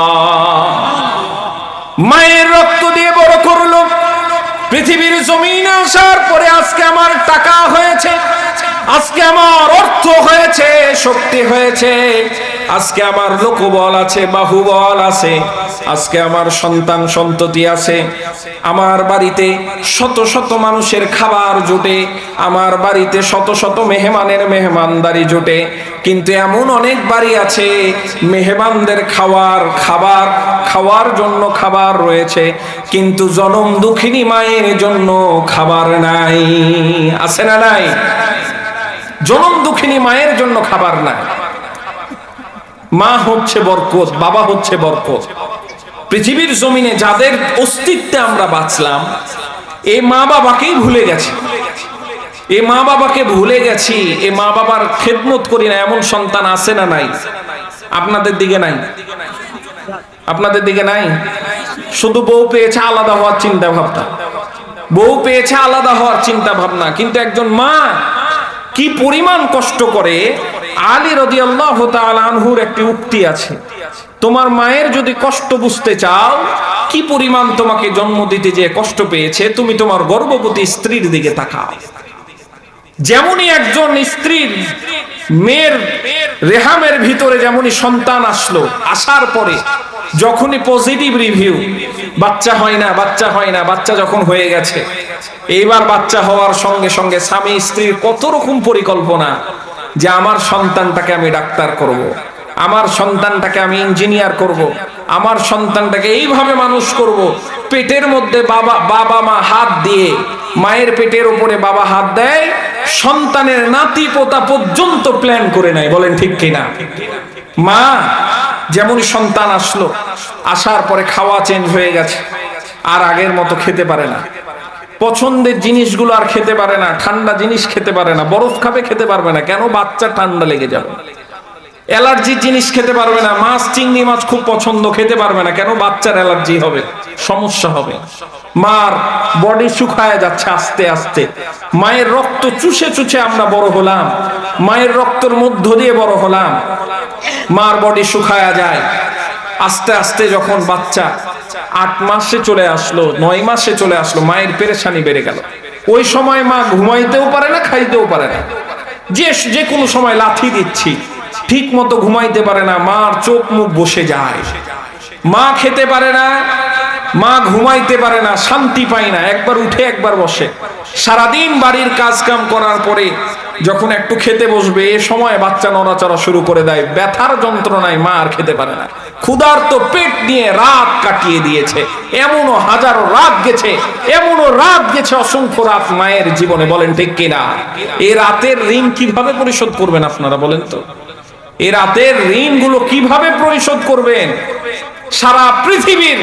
মায়ের রক্ত দিয়ে বড় করলো। পৃথিবীর জমিনে আসার পরে আজকে আমার টাকা হয়েছে, আজকে আমার অর্থ হয়েছে, শক্তি হয়েছে, আজকে আমার লোকবল আছে, বাহুবল আছে, আজকে আমার সন্তান সন্ততি আছে, আমার বাড়িতে শত শত মানুষের খাবার জোটে, আমার বাড়িতে শত শত মেহমানের মেহমানদারি জোটে। কিন্তু এমন অনেক বাড়ি আছে মেহমানদের খাওয়ার জন্য খাবার রয়েছে, কিন্তু জনম দুঃখিনী মায়ের জন্য খাবার নাই। আছে না নাই? জনম দুঃখিনী মায়ের জন্য খাবার নাই। মা হচ্ছে বরকত, বাবা হচ্ছে বরকত। পৃথিবীর জমিনে যাদের অস্তিত্বে আমরা বাঁচলাম, এই মা বাবাকেই ভুলে গেছি। এই মা বাবাকে ভুলে গেছি, এই মা বাবার খেদমত করি না, এমন সন্তান আছে না নাই? আপনাদের দিকে নাই? আপনাদের দিকে নাই? শুধু বউ পেয়েছে আলাদা হওয়ার চিন্তা ভাবনা, বউ পেয়েছে আলাদা হওয়ার চিন্তা ভাবনা, কিন্তু একজন মা কি পরিমাণ কষ্ট করে। আলী রাদিয়াল্লাহু তাআলা আনহুর একটি উক্তি আছে, তোমার মায়ের যদি কষ্ট বুঝতে চাও, কি পরিমাণ তোমাকে জন্ম দিতে যে কষ্ট পেয়েছে, তুমি তোমার গর্ভবতী স্ত্রীর দিকে তাকাও। যেমনই একজন স্ত্রীর মেয়ের রেহামের ভিতরে যেমনই সন্তান আসলো, আসার পরে যখনই পজিটিভ রিভিউ, বাচ্চা হয় না, বাচ্চা হয় না, বাচ্চা যখন হয়ে গেছে, এইবার বাচ্চা হওয়ার সঙ্গে সঙ্গে স্বামী স্ত্রীর কত রকম পরিকল্পনা যে আমার সন্তানটাকে আমি ডাক্তার করব, আমার সন্তানটাকে আমি ইঞ্জিনিয়ার করব, আমার সন্তানটাকে এইভাবে মানুষ করব। পেটের মধ্যে বাবা মা হাত দিয়ে, মায়ের পেটের উপরে বাবা হাত দেয়, সন্তানের নাতি পোতা পর্যন্ত প্ল্যান করে নেয়। বলেন ঠিক কিনা? মা যেমন সন্তান আসলো, আসার পরে খাওয়া চেঞ্জ হয়ে গেছে, আর আগের মতো খেতে পারে না, পছন্দের জিনিসগুলো আর খেতে পারে না, ঠান্ডা জিনিস খেতে পারে না, বরফ খাবে খেতে পারবে না, কেন? বাচ্চা ঠান্ডা লেগে যাবে। অ্যালার্জির জিনিস খেতে পারবে না, মাছ চিংড়ি মাছ খুব পছন্দ, খেতে পারবে না, কেন? বাচ্চার অ্যালার্জি হবে, সমস্যা হবে। মার বডি শুকায় যাচ্ছে আস্তে আস্তে। মায়ের রক্ত চুষে চুষে আমরা বড় হলাম, মায়ের রক্তের মধ্য দিয়ে বড় হলাম। মার বডি শুকায়া যায় আস্তে আস্তে। যখন বাচ্চা 8 মাসে চলে আসলো, 9 মাসে চলে আসলো, মায়ের পেরেশানি বেড়ে গেল। ওই সময় মা ঘুমাইতেও পারে না, খাইতেও পারে না, যে কোনো সময় লাথি দিচ্ছি, ঠিক মতো ঘুমাইতে পারে না, মার চোখ মুখ বসে যায়, মা খেতে পারে না, মা ঘুমাইতে পারে না, শান্তি পায় না, একবার উঠে একবার বসে। সারাদিন বাড়ির কাজ কাম করার পরে যখন একটু খেতে বসবে এ সময় বাচ্চা নড়াচড়া শুরু করে দেয়, ব্যথার যন্ত্রণায় মা আর খেতে পারে না, ক্ষুধার্ত পেট নিয়ে রাত কাটিয়ে দিয়েছে। এমনও হাজারো রাত গেছে, এমনও রাত গেছে, অসংখ্য রাত মায়ের জীবনে। বলেন ঠিক কিনা? এই রাতের ঋণ কিভাবে পরিশোধ করবেন আপনারা বলেন তো? এই রাতের ঋণগুলো কিভাবে পরিশোধ করবেন? সারা পৃথিবীর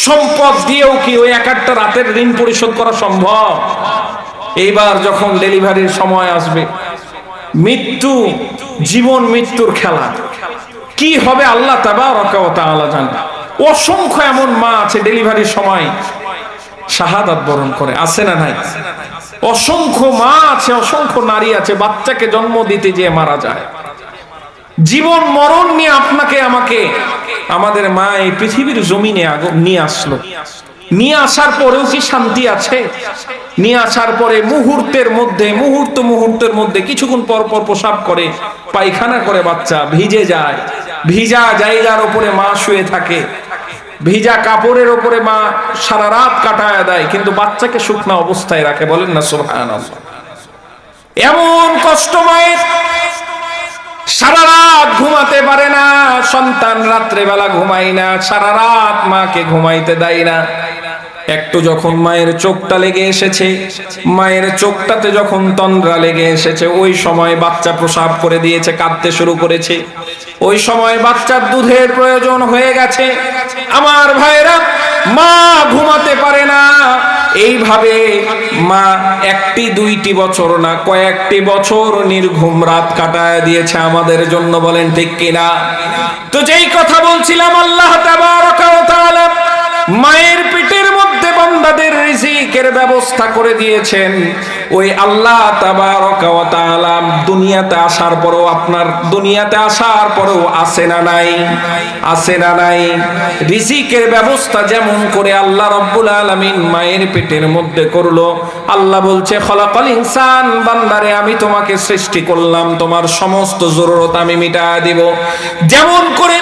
সম্পদ দিয়েও কি ওই এক একটা রাতের ঋণ পরিশোধ করা সম্ভব? এইবার যখন ডেলিভারির সময় আসবে, মৃত্যু, জীবন মৃত্যুর খেলা, কি হবে আল্লাহ তাবারaka ওয়া তাআলা জানেন। অসংখ্য এমন মা আছে ডেলিভারির সময় শাহাদাত বরণ করে, আছে না নাই? অসংখ্য মা আছে, অসংখ্য নারী আছে বাচ্চাকে জন্ম দিতে গিয়ে মারা যায়। জীবন মরণ নিয়ে আপনাকে আমাকে আমাদের মা এই পৃথিবীর জমিনে নিয়ে আসলো। নিয়ে আসার পরেও কি শান্তি আছে? নিয়ে আসার পরে মুহূর্তের মধ্যে কিছুক্ষণ পর পর প্রসাব করে, পায়খানা করে, বাচ্চা ভিজে যায়, ভিজা জায়গার উপরে মা শুয়ে থাকে, ভিজা কাপড়ের উপরে মা সারা রাত কাটায় দেয়, কিন্তু বাচ্চাকে শুকনা অবস্থায় রাখে। বলেন না সুবহানাল্লাহ। এমন কষ্ট মায়ের, সারা রাত ঘুমাতে পারে না সন্তান, রাত্রে বেলা ঘুমায় না, সারা রাত মাকে ঘুমাইতে দেয় না। একটু যখন মায়ের চোখটা লেগে এসেছে, মায়ের চোখটাতে যখন তন্দ্রা লেগে এসেছে, ওই সময় বাচ্চা প্রসাব করে দিয়েছে, কাঁদতে শুরু করেছে, ওই সময় বাচ্চার দুধের প্রয়োজন হয়ে গেছে। আমার ভাইরা, মা ঘুমাতে পারে না। এইভাবে মা একটি দুইটি বছর না, কয়েকটি বছর নির্ঘুম রাত কাটায় দিয়েছে আমাদের জন্য। বলেন ঠিক কিনা? তো যেই কথা বলছিলাম, আল্লাহ তাবারaka ওয়া তাআলা মায়ের পেটের মধ্যে বান্দাদের রিজিকের ব্যবস্থা করে দিয়েছেন। ওই আল্লাহ তাবারaka ওয়া তাআলা দুনিয়াতে আসার পরেও, আপনার দুনিয়াতে আসার পরেও আছে না নাই? আছে না নাই? রিজিকের ব্যবস্থা যেমন করে আল্লাহ রাব্বুল আলামিন মায়ের পেটের মধ্যে করলো, আল্লাহ বলছে খলাকাল ইনসান, বান্দারে আমি তোমাকে সৃষ্টি করলাম, তোমার সমস্ত জরুরত আমি মিটায় দিব। যেমন করে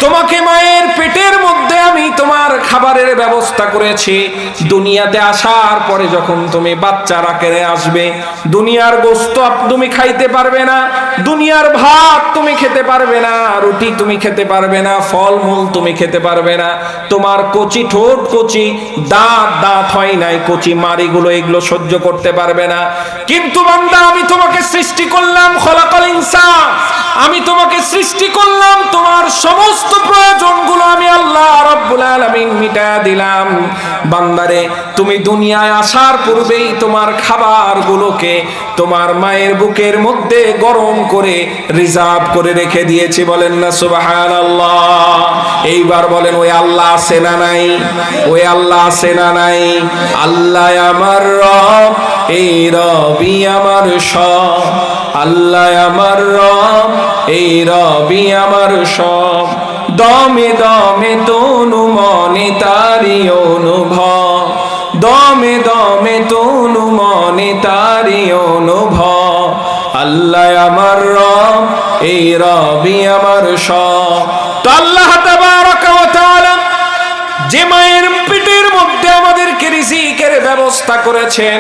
তোমাকে মায়ের পেটের মধ্যে আমি তোমার খাবারের ব্যবস্থা করেছি, দুনিয়াতে আসার পরে যখন তুমি বাচ্চার আকারে আসবে, দুনিয়ার গোশত তুমি খাইতে পারবে না, দুনিয়ার ভাত তুমি খেতে পারবে না, রুটি তুমি খেতে পারবে না, ফলমূল তুমি খেতে পারবে না, তোমার কচি ঠোঁট, কচি দাঁত হয় নাই, কচি মাড়িগুলো, এগুলো সহ্য করতে পারবে না। কিন্তু বান্দা, আমি তোমাকে সৃষ্টি করলাম, খলাকাল ইনসান, আমি তোমাকে সৃষ্টি করলাম, তোমার সমস্ত প্রয়োজনগুলো আমি আল্লাহ রাব্বুল আলামিন মিটায়া দিলাম। বান্দারে, তুমি দুনিয়ায় আসার পূর্বেই তোমার খাবারগুলোকে তোমার মায়ের বুকের মধ্যে গরম করে রিজার্ভ করে রেখে দিয়েছি। বলেন না সুবহানাল্লাহ। এইবার বলেন, ওই আল্লাহ আছে না নাই? ওই আল্লাহ আছে না নাই? আল্লাহ আমার রব, এই রবই আমার সব, আল্লাহ আমার রব, এই রবি আমার সব, দমে দমে তনু মনে তারি অনুভব, দমে দমে তনু মনে তারি অনুভব, আল্লাহ আমার রব, এই রবি আমার সব। তো আল্লাহ তাবারaka ওয়া তাআলা যে মায়ের পেটের মধ্যে আমাদেরকে রিজিকের ব্যবস্থা করেছেন,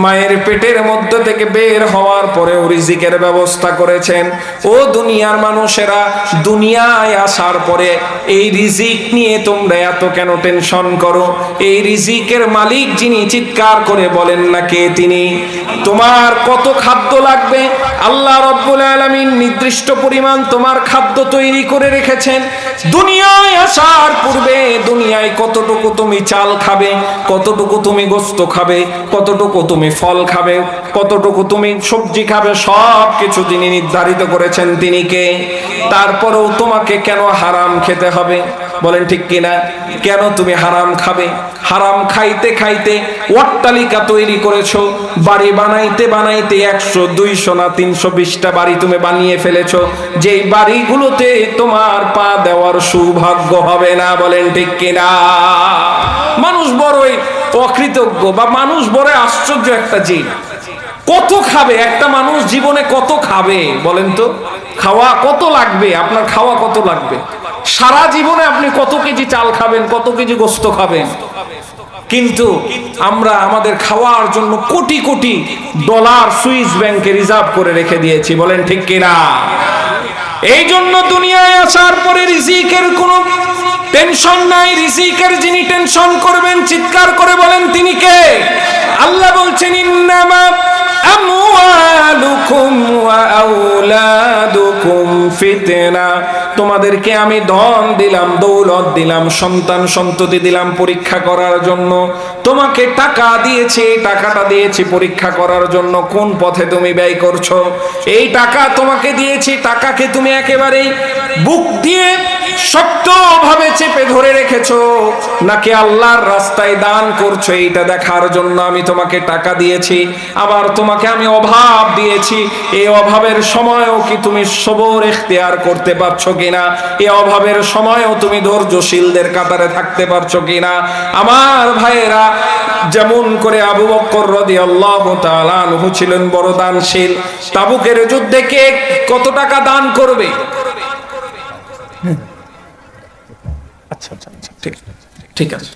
মায়ের পেটের মধ্যে থেকে বের হওয়ার পরেও রিজিকের ব্যবস্থা করেছেন। ও দুনিয়ার মানুষেরা, দুনিয়ায় আসার পরে এই রিজিক নিয়ে তোমরা এত কেন টেনশন করো? এই রিজিকের মালিক যিনি, চিৎকার করে বলেন না কে তিনি? তোমার কত খাদ্য লাগবে আল্লাহ রাব্বুল আলামিন নির্দিষ্ট পরিমাণ তোমার খাদ্য তৈরি করে রেখেছেন। দুনিয়ায় আসার পূর্বে দুনিয়ায় কতটুকু তুমি চাল খাবে, কতটুকু তুমি গোশত খাবে, কতটুকু তুমি ফল খাবে, কতটুকু তুমি সবজি খাবে, সব কিছু তিনি নির্ধারিত করেছেন। তিনি কে? তারপরেও তোমাকে কেন হারাম খেতে হবে? বলেন ঠিক কিনা? কেন তুমি হারাম খাবে? হারাম খাইতে খাইতে অট্টালিকা তৈরি করেছো, বাড়ি বানাইতে বানাইতে 100, 200 না 320টা বাড়ি তুমি বানিয়ে ফেলেছো, যেই বাড়িগুলোতে তোমার পা দেওয়ার সৌভাগ্য হবে না। বলেন ঠিক কিনা? মানুষ বড়ই অকৃতজ্ঞ, বা মানুষ বড় আশ্চর্য একটা জীব। কত খাবে একটা মানুষ জীবনে? কত খাবে বলেন তো? খাওয়া কত লাগবে? আপনার খাওয়া কত লাগবে? সারা জীবনে আপনি কত কেজি চাল খাবেন, কত কেজি গোশত খাবেন? কিন্তু আমরা আমাদের খাওয়ার জন্য কোটি কোটি ডলার সুইস ব্যাংকে রিজার্ভ করে রেখে দিয়েছি, বলেন ঠিক কিনা? এই জন্য দুনিয়ায় আসার পরে রিজিকের কোনো টেনশন নাই। রিজিকের যিনি টেনশন করবেন, চিৎকার করে বলেন তিনি কে? আল্লাহ বলছেন ইন্নামা আমওয়ালুকুম ওয়া আওলাদুকুম ফিতনা, তোমাদেরকে আমি ধন দিলাম, দৌলত দিলাম, সন্তান সন্ততি দিলাম পরীক্ষা করার জন্য। তোমাকে টাকা দিয়েছি, টাকাটা দিয়েছি পরীক্ষা করার জন্য কোন পথে তুমি ব্যয় করছো। এই টাকা তোমাকে দিয়েছি, টাকাকে তুমি একেবারেই বুক দিয়ে শক্তভাবে চেপে ধরে রেখেছো নাকি আল্লাহর রাস্তায় দান করছো, এইটা দেখার জন্য আমি তোমাকে টাকা দিয়েছি। আবার তোমাকে আমি অভাব দিয়েছি, এই অভাবের সময়ও কি তুমি সবর ইখতিয়ার করতে পারছো কিনা, এই অভাবের সময়ও তুমি ধৈর্যশীলদের কাতারে থাকতে পারছো কিনা। আমার ভাইয়েরা, যেমন করে আবু বকর রাদিয়াল্লাহু তাআলা আনহু ছিলেন বড় দানশীল, তাবুকের যুদ্ধে কে কত টাকা দান করবে? ঠিক আছে,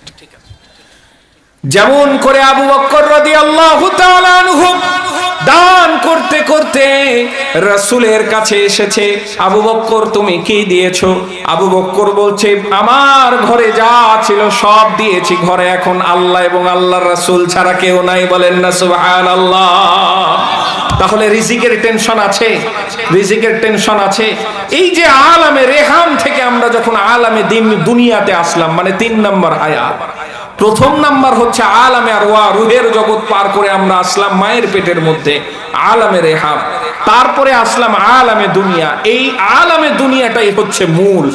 যেমন করে আবু বকর রাদিয়াল্লাহু তাআলা আনহু দান করতে করতে রাসূলের কাছে এসেছে, আবু বকর তুমি কি দিয়েছো? আবু বকর বলছে আমার ঘরে যা ছিল সব দিয়েছি, ঘরে এখন আল্লাহ এবং আল্লাহর রাসূল ছাড়া কেউ নাই, বলেন না সুবহানাল্লাহ। তাহলে রিজিকের টেনশন আছে, রিজিকের টেনশন আছে। এই যে আলামে রেহাম থেকে আমরা যখন আলামে দিন দুনিয়াতে আসলাম, মানে 3 নম্বর আয়াত। প্রথম নাম্বার হচ্ছে আলামে আরওয়া, রুহের জগৎ পার করে আমরা আসলাম মায়ের পেটের মধ্যে, আলামে রেহাম। তারপরে আসলাম আলামে দুনিয়া। এই আলামে দুনিয়াটাই হচ্ছে মূল।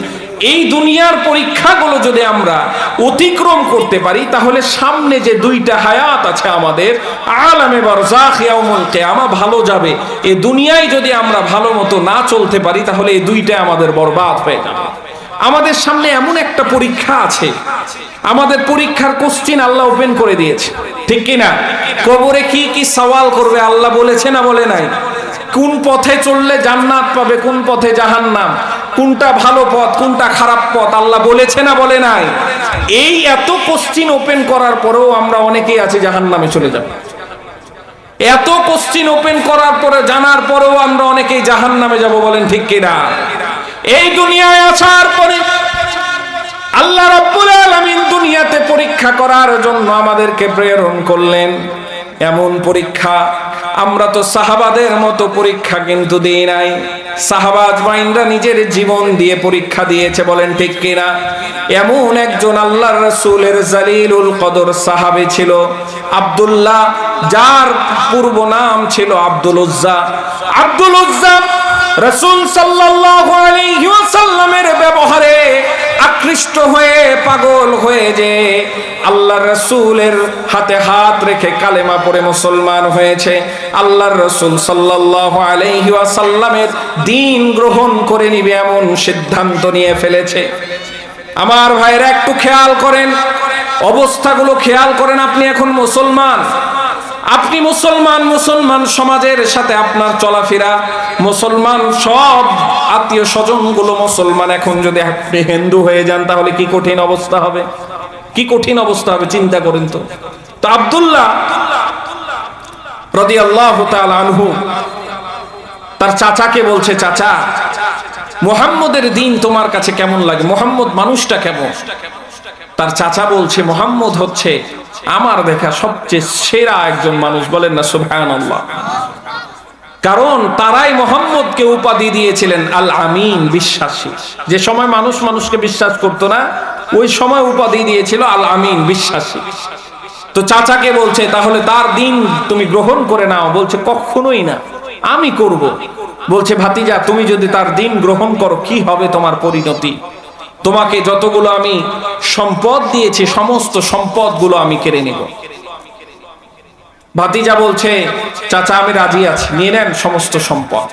এই দুনিয়ার পরীক্ষাগুলো যদি আমরা অতিক্রম করতে পারি, তাহলে সামনে যে 2টা হায়াত আছে আমাদের, আলামে বারজাখ, ইয়াউমুল কিয়ামা, ভালো যাবে। এই দুনিয়ায় যদি আমরা ভালো মতো না চলতে পারি, তাহলে এই 2টা আমাদের বরবাদ হয়ে যাবে। আমাদের সামনে এমন একটা পরীক্ষা আছে, আমাদের পরীক্ষার কোশ্চিন আল্লাহ ওপেন করে দিয়েছে, ঠিক কিনা? কবরে কি কি সওয়াল করবে আল্লাহ বলেছে না বলে নাই? কোন পথে চললে জান্নাত পাবে, কোন পথে জাহান্নাম, কোনটা ভালো পথ, কোনটা খারাপ পথ, আল্লাহ বলেছে না বলে নাই? এই এত কোশ্চিন ওপেন করার পরেও আমরা অনেকেই আছি জাহান্নামে চলে যাব। এত কোশ্চিন ওপেন করার পরে, জানার পরেও আমরা অনেকেই জাহান্নামে যাব, বলেন ঠিক কিনা? এই দুনিয়ায় আসার পরে আল্লাহ রাব্বুল আলামিন দুনিয়াতে পরীক্ষা করার জন্য আমাদেরকে প্রেরণ করলেন। এমন পরীক্ষা, আমরা তো সাহাবাদের মতো পরীক্ষা কিন্তু দিই নাই। সাহাবা আজমাইনরা নিজের জীবন দিয়ে পরীক্ষা দিয়েছে, বলেন ঠিক কিনা? এমন একজন আল্লাহর রাসূলের জালিলুল কদর সাহাবী ছিল আব্দুল্লাহ, যার পূর্ব নাম ছিল আব্দুল উজ্জা। আব্দুল উজ্জা রাসূল সাল্লাল্লাহু আলাইহি ওয়াসাল্লামের ব্যবহারে আকৃষ্ট হয়ে, পাগল হয়ে যে আল্লাহর রাসূলের হাতে হাত রেখে কালেমা পড়ে মুসলমান হয়েছে। আল্লাহর রাসূল সাল্লাল্লাহু আলাইহি ওয়াসাল্লামের দ্বীন গ্রহণ করে নিবে এমন সিদ্ধান্ত নিয়ে ফেলেছে। আমার ভাইরা একটু খেয়াল করেন, অবস্থাগুলো খেয়াল করেন। আপনি এখন মুসলমান, আপনি মুসলমান, মুসলমান সমাজের সাথে আপনার চলাফেরা মুসলমান, সব আত্মীয় স্বজন গুলো মুসলমান। এখন যদি আপনি হিন্দু হয়ে যান, তাহলে কি কঠিন অবস্থা হবে, কি কঠিন অবস্থা হবে, চিন্তা করেন তো। তো আব্দুল্লাহ রাদিয়াল্লাহু তাআলা আনহু তার চাচাকে বলছে, চাচা মুহাম্মদের দ্বীন তোমার কাছে কেমন লাগে, মুহাম্মদ মানুষটা কেমন? তার চাচা বলছে, মুহাম্মদ হচ্ছে আমার দেখা সবচেয়ে সেরা একজন মানুষ, বলেন না সুবহানাল্লাহ। কারণ তারাই মুহাম্মদকে উপাধি দিয়েছিলেন আল আমিন, বিশ্বাসী। যে সময় মানুষ মানুষকে বিশ্বাস করতো না, ওই সময় উপাধি দিয়েছিল আল আমিন, বিশ্বাসী। তো চাচাকে বলছে, তাহলে তার দ্বীন তুমি গ্রহণ করে নাও। বলছে কখনোই না, আমি করব। বলছে ভাতিজা, তুমি যদি তার দ্বীন গ্রহণ করো, কি হবে তোমার পরিণতি? তোমাকে যতগুলো আমি সম্পদ দিয়েছি, সমস্ত সম্পদগুলো আমি কেড়ে নেব। ভাতিজা বলছে, চাচা আমি রাজি আছি, নিয়ে নেন সমস্ত সম্পদ।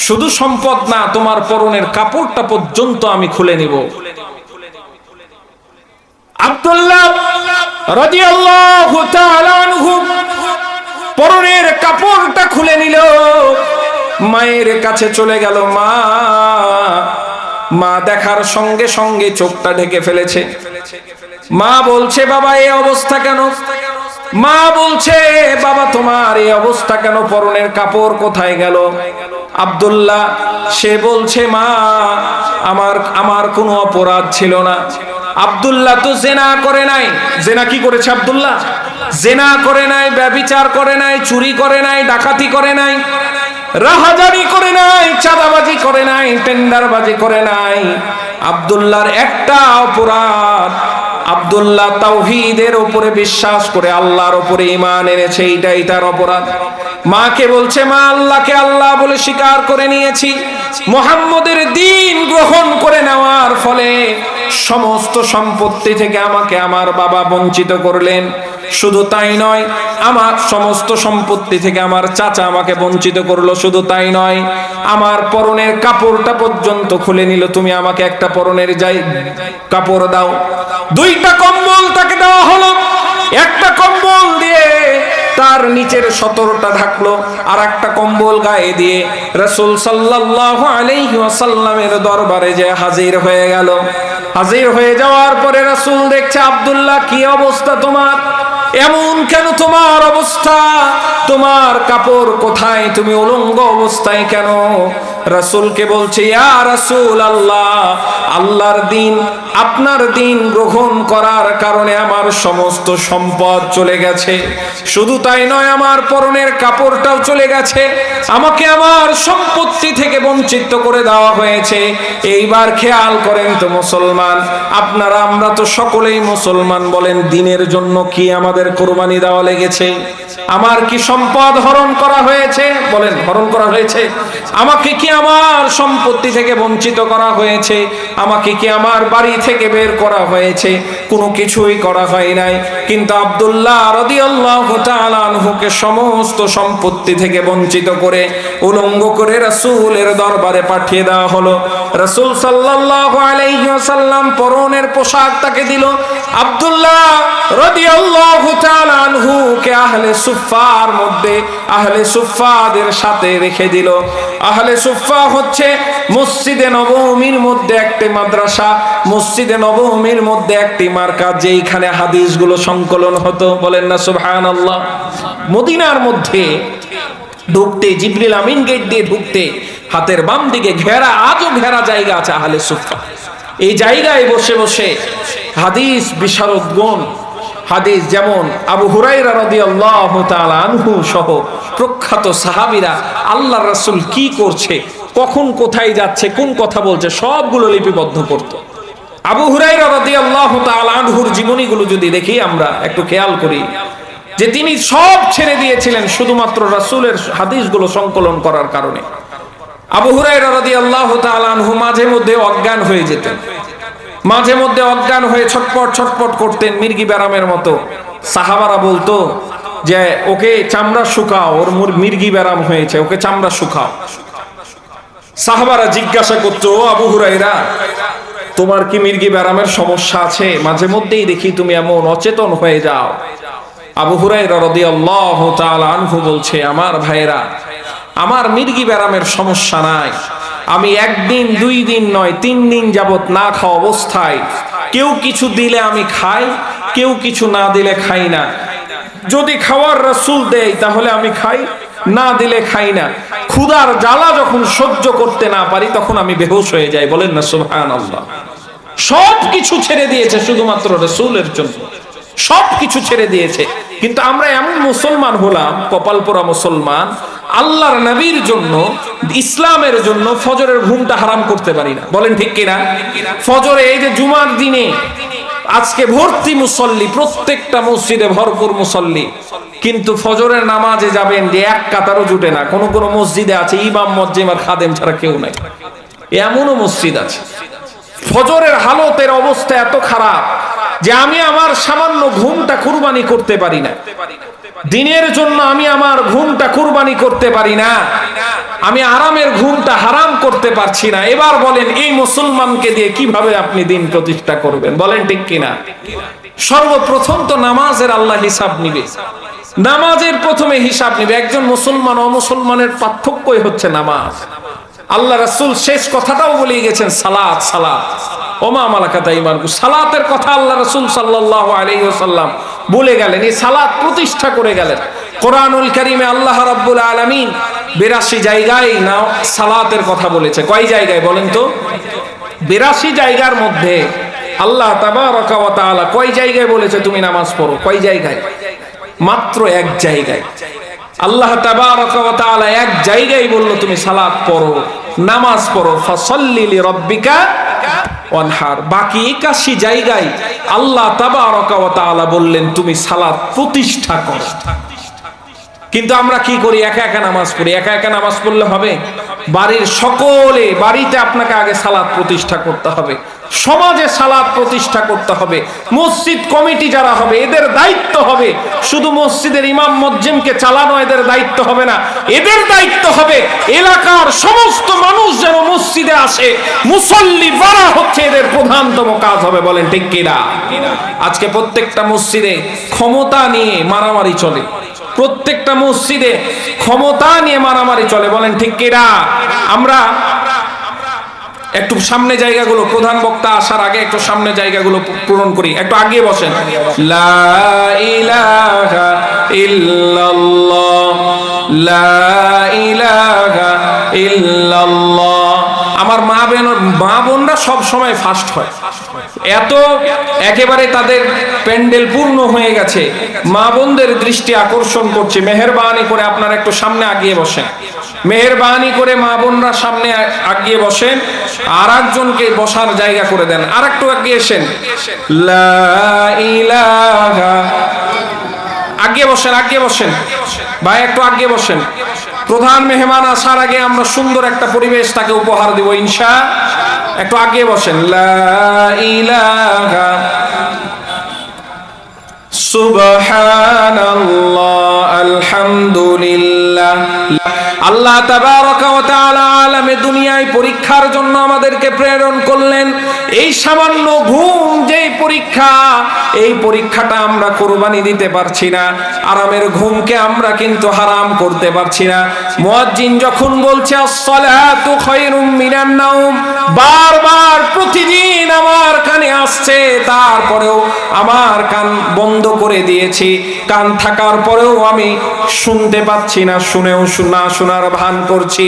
শুধু সম্পদ না, তোমার পরনের কাপড়টা পর্যন্ত আমি খুলে নিব। আব্দুল্লাহ রাদিয়াল্লাহু তাআলা আনহু পরনের কাপড়টা খুলে নিল, মায়ের কাছে চলে গেল। মা, মা দেখার সঙ্গে সঙ্গে চোখটা ঢেকে ফেলেছে। মা বলছে, বাবা এই অবস্থা কেন? মা বলছে, বাবা তোমার এই অবস্থা কেন? পরনের কাপড় কোথায় গেল? আব্দুল্লাহ সে বলছে, মা আমার কোনো অপরাধ ছিল না। আব্দুল্লাহ তো জেনা করে নাই। জেনা কি করেছে আব্দুল্লাহ? জেনা করে নাই, ব্যভিচার করে নাই, চুরি করে নাই, ডাকাতি করে নাই, রাহাজানি করে নাই, চাঁদাবাজি করে নাই, টেন্ডারবাজি করে নাই। আব্দুল্লাহর একটা অপরাধ, আব্দুল্লাহ তাওহীদের উপরে বিশ্বাস করে আল্লাহর উপরে ঈমান এনেছে, এইটাই তার অপরাধ। মাকে বলছে, মা আল্লাহকে আল্লাহ বলে স্বীকার করে নিয়েছি। মুহাম্মদের দ্বীন গ্রহণ করে নেওয়ার ফলে সমস্ত সম্পত্তি থেকে আমাকে আমার বাবা বঞ্চিত করলেন। শুধু তাই নয়, আমার সমস্ত সম্পত্তি থেকে আমার চাচা আমাকে বঞ্চিত করলো। শুধু তাই নয়, আমার পরনের কাপড়টা পর্যন্ত খুলে নিল। তুমি আমাকে একটা পরনের কাপড় দাও। দুইটা কম্বল তাকে দেওয়া হলো। একটা কম্বল দিয়ে তার নিচের সতরটা ঢাকলো, আর একটা কম্বল গায়ে দিয়ে রাসূল সাল্লাল্লাহু আলাইহি ওয়াসাল্লামের দরবারে যে হাজির হয়ে গেল। হাজির হয়ে যাওয়ার পরে রাসূল দেখছে, আব্দুল্লাহ কি অবস্থা তোমার? এমন কেন তোমার অবস্থা? তোমার কাপড় কোথায়? তুমি উলঙ্গ অবস্থায় কেন? রাসূলকে বলছে, ইয়া রাসূল আল্লাহ, আল্লাহর দ্বীন, আপনার দ্বীন গ্রহণ করার কারণে আমার সমস্ত সম্পদ চলে গেছে। শুধু তাই নয়, আমার পরনের কাপড়টাও চলে গেছে। আমাকে আমার সম্পত্তি থেকে বঞ্চিত করে দেওয়া হয়েছে। এইবার খেয়াল করেন তো মুসলমান, আপনারা আমরা তো সকলেই মুসলমান, বলেন দ্বীনের জন্য কি আমাদের কুরবানি দেওয়া লেগেছে? আমার কি সম্পদ হরণ করা হয়েছে? বলেন, হরণ করা হয়েছে? আমাকে কি আমার সম্পত্তি থেকে বঞ্চিত করা হয়েছে? আমাকে কি আমার বাড়ি থেকে বের করা হয়েছে? কোনো কিছুই করা হয় নাই। কিন্তু আব্দুল্লাহ রাদিয়াল্লাহু তাআলা আনহুকে সমস্ত সম্পত্তি থেকে বঞ্চিত করে উলঙ্গ করে রাসূলের দরবারে পাঠিয়ে দেওয়া হলো। রাসূল সাল্লাল্লাহু আলাইহি ওয়াসাল্লাম পরনের পোশাক তাকে দিল। আব্দুল্লাহ রাদিয়াল্লাহু তাআলা আনহুকে আহলে সুফফার মধ্যে, আহলে সুফফাদের সাথে রেখে দিল। আহলে সুফফা হচ্ছে মসজিদে নববীর মধ্যে একটি মাদ্রাসা, মসজিদে নববীর মধ্যে একটি মার্কাজ, যেইখানে হাদিসগুলো সংকলন হতো। বলেন না সুবহানাল্লাহ। মদিনার মধ্যে ঢুকতে, জিবরিল আমিন গেট দিয়ে ঢুকতে হাতের বাম দিকে ঘেরা, আজও ঘেরা জায়গা আছে আহলে সুফফা। এই জায়গায় বসে বসে হাদিস বিশারদগণ, হাদিস যেমন আবু হুরায়রা রাদিয়াল্লাহু তাআলা আনহু সহ প্রখ্যাত সাহাবীরা আল্লাহর রাসূল কি করছে, কখন কোথায় যাচ্ছে, কোন কথা বলছে, সবগুলো লিপিবদ্ধ করত। আবু হুরায়রা রাদিয়াল্লাহু তাআলা আনহুর জীবনীগুলো যদি দেখি, আমরা একটু খেয়াল করি যে তিনি সব ছেড়ে দিয়েছিলেন শুধুমাত্র রাসূলের হাদিসগুলো সংকলন করার কারণে। আবু হুরায়রা রাদিয়াল্লাহু তাআলা আনহু মাঝে মধ্যে অজ্ঞান হয়ে যেতেন, মাঝে মধ্যে অজ্ঞান হয়ে ছটপট ছটপট করতেন মির্গি ব্যারামের মতো। সাহাবারা বলতো যে ওকে চামড়া শুকাও, ওর মির্গি ব্যারাম হয়েছে, ওকে চামড়া শুকাও। সাহাবারা জিজ্ঞাসা করতো, ও আবু হুরায়রা, তোমার কি মির্গি ব্যারামের সমস্যা আছে? মাঝে মধ্যেই দেখি তুমি এমন অচেতন হয়ে যাও। আবু হুরায়রা রাদিয়াল্লাহু তাআলা আনহু বলছে, আমার ভাইরা, আমার মির্গি ব্যারামের সমস্যা নাই। আমি একদিন, 2 দিন নয়, 3 দিন যাবত না খাওয়া অবস্থায় কেউ কিছু দিলে আমি খাই, কেউ কিছু না দিলে খাই না। যদি খাওয়ার রাসূল দেয় তাহলে আমি খাই, না দিলে খাই না। ক্ষুধার জ্বালা যখন সহ্য করতে না পারি তখন আমি বেহুশ হয়ে যাই। বলেন না সুবহানাল্লাহ। সব কিছু ছেড়ে দিয়েছে শুধুমাত্র রাসূলের জন্য, সব কিছু ছেড়ে দিয়েছে। কিন্তু আমরা এমন মুসলমান হলাম, কপাল পোড়া মুসলমান, আল্লাহর নবীর জন্য, ইসলামের জন্য ফজরের ঘুমটা হারাম করতে পারি না। বলেন ঠিক কিনা? ফজরে, এই যে জুমার দিনে আজকে ভর্তি মুসল্লি, প্রত্যেকটা মসজিদে ভরপুর মুসল্লি, কিন্তু ফজরের নামাজে যাবেন যে এক কাতারও জুটে না। কোন কোন মসজিদে আছে ইমাম, মুয়াজ্জিম আর খাদেম ছাড়া কেউ নাই। এমনও মসজিদ আছে ফজরের হালতের অবস্থা এত খারাপ যে আমি আমার সামান্য ঘুমটা কুরবানি করতে পারি না। দিনের জন্য আমি আমার ঘুমটা কুরবানি করতে পারি না, আমি আরামের ঘুমটা হারাম করতে পারছি না। এবার বলেন, এই মুসলমানকে দিয়ে কিভাবে আপনি দিন প্রতিষ্ঠা করবেন? বলেন ঠিক কিনা? সর্বপ্রথম তো নামাজের আল্লাহ হিসাব নিবে, নামাজের প্রথমে হিসাব নিবে। একজন মুসলমান ও মুসলমানের পার্থক্যই হচ্ছে নামাজ। আল্লাহ রাসূল শেষ কথাটাও বলে গেছেন, সালাত সালাত ওমা মালাকাত আইমানুকুম। সালাতের কথা আল্লাহ রাসূল সাল্লাল্লাহু আলাইহি ওয়াসাল্লাম বলে গেলেন, এই সালাত প্রতিষ্ঠা করে গেলেন। কোরআনুল কারীমে আল্লাহ রাব্বুল আলামিন 82 জায়গায় না সালাতের কথা বলেছে। কয় জায়গায় বলেন তো? 82 জায়গার মধ্যে আল্লাহ তাবারাকা ওয়া তাআলা কয় জায়গায় বলেছে তুমি নামাজ পড়ো? কয় জায়গায়? মাত্র এক জায়গায়। আল্লাহ তাবারাকা ওয়া তাআলা এক জায়গায় বললো তুমি সালাত পড়ো, নামাজ পড়ো, ফাসাল্লি লিরাব্বিকা ওয়ানহার। বাকি 81 জায়গায় আল্লাহ তাবারাকা ওয়া তাআলা বললেন তুমি সালাত প্রতিষ্ঠা করো। কিন্তু আমরা কি করি? একা একা নামাজ পড়ি। একা একা নামাজ পড়লে হবে? বাড়ির সকলে, বাড়িতে আপনাকে আগে সালাত প্রতিষ্ঠা করতে হবে, সমাজে সালাত প্রতিষ্ঠা করতে হবে। মসজিদ কমিটি যারা হবে এদের দায়িত্ব হবে শুধু মসজিদের ইমাম মুয়াজ্জিনকে চালানো, এদের দায়িত্ব হবে না। এদের দায়িত্ব হবে এলাকার সমস্ত মানুষ যেন মসজিদে আসে, মুসল্লি বাড়া হচ্ছে এদের প্রধানতম কাজ হবে। বলেন ঠিক কিনা? আজকে প্রত্যেকটা মসজিদে ক্ষমতা নিয়ে মারামারি চলে, প্রত্যেকটা মসজিদে ক্ষমতা নিয়ে মারামারি চলে। বলেন ঠিক কিনা? আমরা একটু সামনে জায়গাগুলো, প্রধান বক্তা আসার আগে একটু সামনে জায়গাগুলো পূরণ করি। একটু আগে বসেন। লা ইলাহা ইল্লাল্লাহ, লা ইলাহা ইল্লাল্লাহ। আমার মা বোনরা সব সময় ফাস্ট হয়, এত একেবারে তাদের প্যান্ডেল পূর্ণ হয়ে গেছে। মা বোনদের দৃষ্টি আকর্ষণ করছে, মেহেরবানি করে আপনারা একটু সামনে আগিয়ে বসেন। মেহেরবানি করে মা বোনরা সামনে আগিয়ে বসেন, আর একজনকে বসার জায়গা করে দেন। আর একটু আগিয়ে এসেন। লা ইলাহা, আগিয়ে বসেন, আগিয়ে বসেন ভাই, একটু আগিয়ে বসেন। প্রধান মেহমান আসার আগে আমরা সুন্দর একটা পরিবেশ তাকে উপহার দিব ইনশাআল্লাহ। একটু আগিয়ে বসেন। লা ইলাহা সুবহানাল্লাহ আলহামদুলিল্লাহ। আল্লাহ তাবারাকা ওয়া তাআলা আলামে দুনিয়ায় পরীক্ষার জন্য আমাদেরকে প্রেরণ করলেন। এই সামান্য ঘুম যেই পরীক্ষা, এই পরীক্ষাটা আমরা কুরবানি দিতে পারছি না। আরামের ঘুমকে আমরা কিন্তু হারাম করতে পারছি না। মুয়াজ্জিন যখন বলছে আসসালাতু খায়রুম মিনান নাওম, বারবার প্রতিদিন আমার কানে আসছে, তারপরেও আমার কান বন্ধ করে দিয়েছি। কান থাকার পরেও আমি শুনতে পাচ্ছি না, শুনেও না শোনার ভান করছি,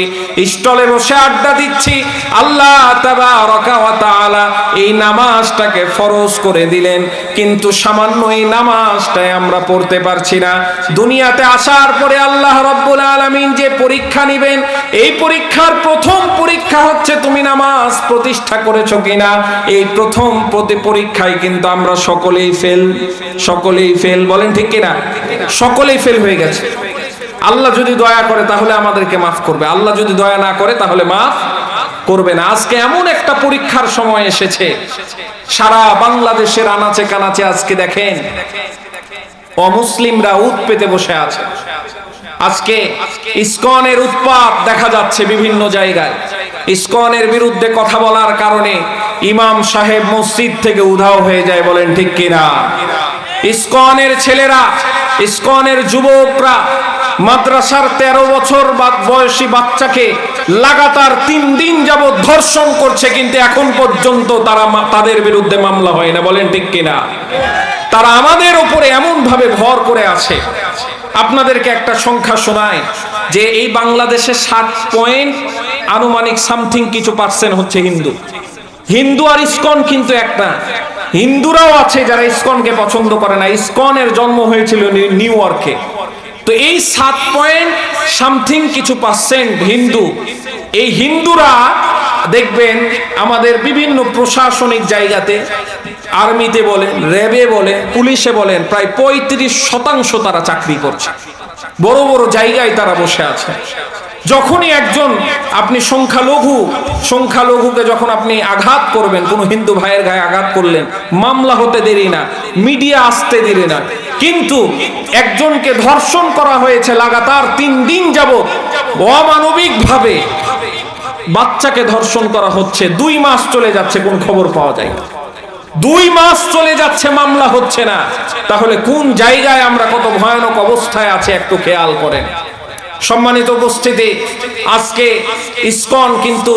স্টলে বসে আড্ডা দিচ্ছি। আল্লাহ তাবারাকা ওয়া তাআলা এই নামাজটাকে ফরজ করে দিলেন, কিন্তু সামান্য এই নামাজটাই আমরা পড়তে পারছি না। দুনিয়াতে আসার পরে আল্লাহ রাব্বুল আলামিন যে পরীক্ষা নেবেন, এই পরীক্ষার প্রথম পরীক্ষা হচ্ছে তুমি নামাজ প্রতিষ্ঠা করেছো কিনা। এই প্রথম পরীক্ষায় কিন্তু আমরা সকলেই ফেল, সকলেই ফেল। বলেন ঠিক কিনা? সকলেই ফেল হয়ে গেছে। আল্লাহ যদি দয়া করে তাহলে আমাদেরকে মাফ করবে, আল্লাহ যদি দয়া না করে তাহলে মাফ করবে না। আজকে এমন একটা পরীক্ষার সময় এসেছে, সারা বাংলাদেশের আনাচে কানাচে আজকে দেখেন অমুসলিমরা উৎ পেতে বসে আছে। আজকে ইসকনের উৎপাত দেখা যাচ্ছে বিভিন্ন জায়গায়। ইসকনের বিরুদ্ধে কথা বলার কারণে ইমাম সাহেব মসজিদ থেকে উধাও হয়ে যায়। বলেন ঠিক কিনা? ইসকনের ছেলেরা, ইসকনের যুবকরা মাদ্রাসার 13 বছর বয়সী বাচ্চাকে লাগাতার 3 দিন যাবত ধর্ষণ করছে, কিন্তু এখন পর্যন্ত তাদের বিরুদ্ধে মামলা হয় না। বলেন ঠিক কিনা? তারা আমাদের উপরে এমন ভাবে ভর করে আছে। আপনাদেরকে একটা সংখ্যা শোনায় যে এই বাংলাদেশে 7 পয়েন্ট আনুমানিক সামথিং কিছু পার্সেন্ট হচ্ছে হিন্দু। হিন্দু আর ইসকন কিন্তু একটা। হিন্দুরাও আছে যারা ইসকনকে পছন্দ করে না। ইসকনের জন্ম হয়েছিল নিউ ইয়র্কে। তো এই 7 পয়েন্ট সামথিং কিছু পার্সেন্ট হিন্দু। এই হিন্দুরা দেখবেন আমাদের বিভিন্ন প্রশাসনিক জায়গাতে, আর্মিতে বলেন, র্যাবে বলেন, পুলিশে বলেন, প্রায় 35% তারা চাকরি করছে। বড় বড় জায়গায় তারা বসে আছে। যখনই একজন আপনি সংখ্যালঘুকে যখন আপনি আঘাত করবেন, কোন হিন্দু ভাইয়ের গায়ে আঘাত করলেন, মামলা হতে দেরি না, মিডিয়া আসতে দেরি না। কিন্তু একজনকে ধর্ষণ করা হয়েছে লাগাতার 3 দিন যাবত, অমানবিক ভাবে বাচ্চাকে ধর্ষণ করা হচ্ছে। 2 মাস চলে যাচ্ছে, কোন খবর পাওয়া যায় না। 2 মাস চলে যাচ্ছে, মামলা হচ্ছে না। তাহলে কোন জায়গায় আমরা কত ভয়ানক অবস্থায় আছে একটু খেয়াল করেন। সম্মানিত উপস্থিতি, আজকে ইসকন কিন্তু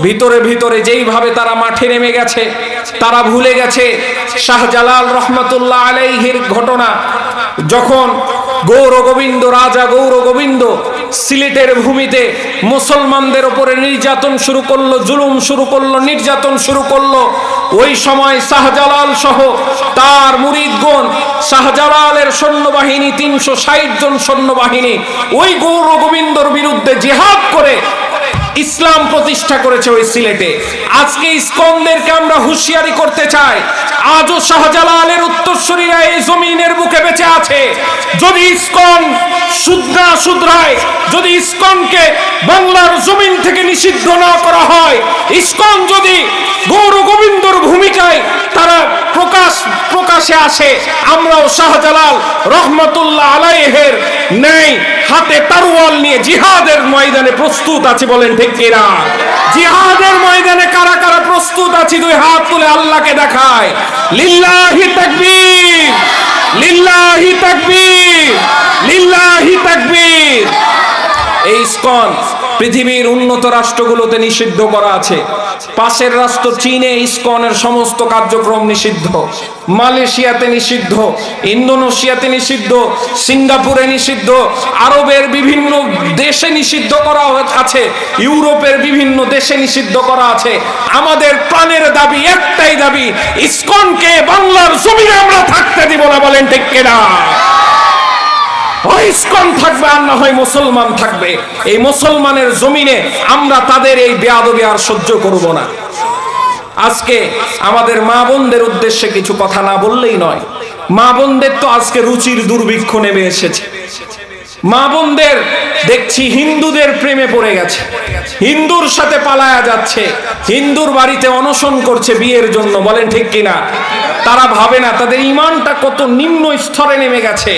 ভিতরে ভিতরে যেইভাবে তারা মাঠে নেমে গেছে, তারা ভুলে গেছে শাহজালাল রহমতুল্লাহ আলাইহির ঘটনা। যখন গৌর গোবিন্দ, রাজা গৌর গোবিন্দ সিলেটের ভূমিতে মুসলমানদের উপরে নির্যাতন শুরু করলো, জুলুম শুরু করলো, নির্যাতন শুরু করলো, ওই সময় শাহজালাল সহ তার মুরিদগণ, শাহজালালের সৈন্যবাহিনী 360 জন সৈন্যবাহিনী ওই গৌর গোবিন্দর বিরুদ্ধে জিহাদ করে ইসলাম প্রতিষ্ঠা করেছে ওই সিলেটে। আজকে ইসকনদেরকে আমরা হুঁশিয়ারি করতে চাই, আজও শাহজালালের উত্তরসূরিরা এই জমিনের বুকে বেঁচে আছে। যদি ইসকন শুধরায়, যদি ইসকনকে বাংলার জমিন থেকে নিষিদ্ধ না করা হয়, ইসকন যদি গৌর গোবিন্দর ভূমিকায় তারা প্রকাশে আসে, আমরাও শাহজালাল রহমতুল্লাহ আলাইহির নেই হাতে তরোয়াল নিয়ে জিহাদের ময়দানে প্রস্তুত আছি। বলেন ঠিক কিনা? জিহাদের ময়দানে কারা কারা প্রস্তুত আছি? দুই হাত তুলে আল্লাহকে দেখায়। লিল্লাহি তাকবীর, লিল্লাহি তাকবীর, লিল্লাহি তাকবীর। এই ইসকন পৃথিবীর উন্নত রাষ্ট্রগুলোতে নিষিদ্ধ করা আছে। পাশের রাষ্ট্র চীনে ইসকনের সমস্ত কার্যক্রম নিষিদ্ধ, মালয়েশিয়াতে নিষিদ্ধ, ইন্দোনেশিয়াতে নিষিদ্ধ, সিঙ্গাপুরে নিষিদ্ধ, আরবের বিভিন্ন দেশে নিষিদ্ধ করা আছে, ইউরোপের বিভিন্ন দেশে নিষিদ্ধ করা আছে। আমাদের প্রাণের দাবি, একটাই দাবি, ইসকনকে বাংলার জমিনে আমরা থাকতে দিব না। বলেন ঠিক কিনা? ইসকন থাকবে আর না হয় মুসলমান থাকবে। এই মুসলমানের জমিনে আমরা তাদের এই বেয়াদবি আর সহ্য করব না। আজকে আমাদের মা বোনদের উদ্দেশ্যে কিছু কথা না বললেই নয়। মা বোনদের তো আজকে রুচির দুর্ভিক্ষ নেমে এসেছে। মা বোনদের দেখছি হিন্দুদের প্রেমে পড়ে গেছে, হিন্দুর সাথে পালায়া যাচ্ছে, হিন্দুর বাড়িতে অনশন করছে বিয়ের জন্য। বলেন ঠিক কিনা? তারা ভাবে না তাদের ইমানটা কত নিম্ন স্তরে নেমে গেছে,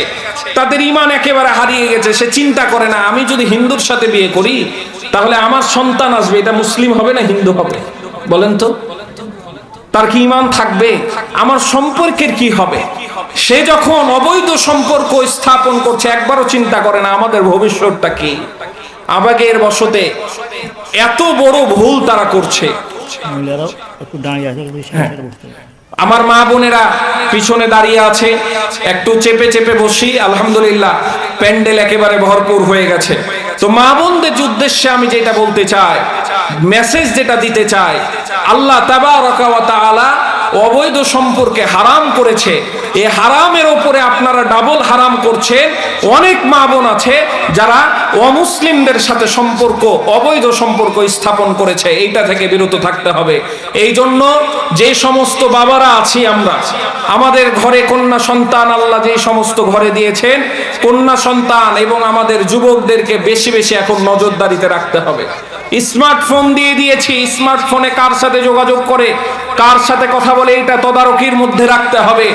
তাদের ইমান একেবারে হারিয়ে গেছে। সে চিন্তা করে না, আমি যদি হিন্দুর সাথে বিয়ে করি তাহলে আমার সন্তান আসবে, এটা মুসলিম হবে না হিন্দু হবে? বলেন তো, তার কি ইমান থাকবে? আমার সম্পর্কের কি হবে? সে যখন অবৈধ সম্পর্ক স্থাপন করছে, একবারও চিন্তা করে না আমাদের ভবিষ্যৎটা কি। আবেগের বশতে এত বড় ভুল তারা করছে। আমার মা বোনেরা পিছনে দাঁড়িয়ে আছে, একটু চেপে চেপে বসি। আলহামদুলিল্লাহ প্যান্ডেল একেবারে ভরপুর হয়ে গেছে। তো মা বোনদের উদ্দেশ্যে আমি যেটা বলতে চাই, মেসেজ যেটা দিতে চাই, আল্লাহ তাবারাকা ওয়া তাআলা অবৈধ সম্পর্কে হারাম করেছে। এই হারামের উপরে আপনারা ডাবল হারাম করছেন। অনেক মা বোন আছে যারা অমুসলিমদের সাথে সম্পর্ক, অবৈধ সম্পর্ক স্থাপন করেছে। এইটা থেকে বিরত থাকতে হবে। এই জন্য যে সমস্ত বাবারা আছি আমরা, আমাদের ঘরে কন্যা সন্তান আল্লাহ যে সমস্ত ঘরে দিয়েছেন, কন্যা সন্তান এবং আমাদের যুবকদেরকে বেশি বেশি এখন নজরদারিতে রাখতে হবে। স্মার্টফোন দিয়ে দিয়েছি, স্মার্টফোনে কার সাথে যোগাযোগ করে, কার সাথে কথা বলে, এটা তদারকির মধ্যে রাখতে হবে।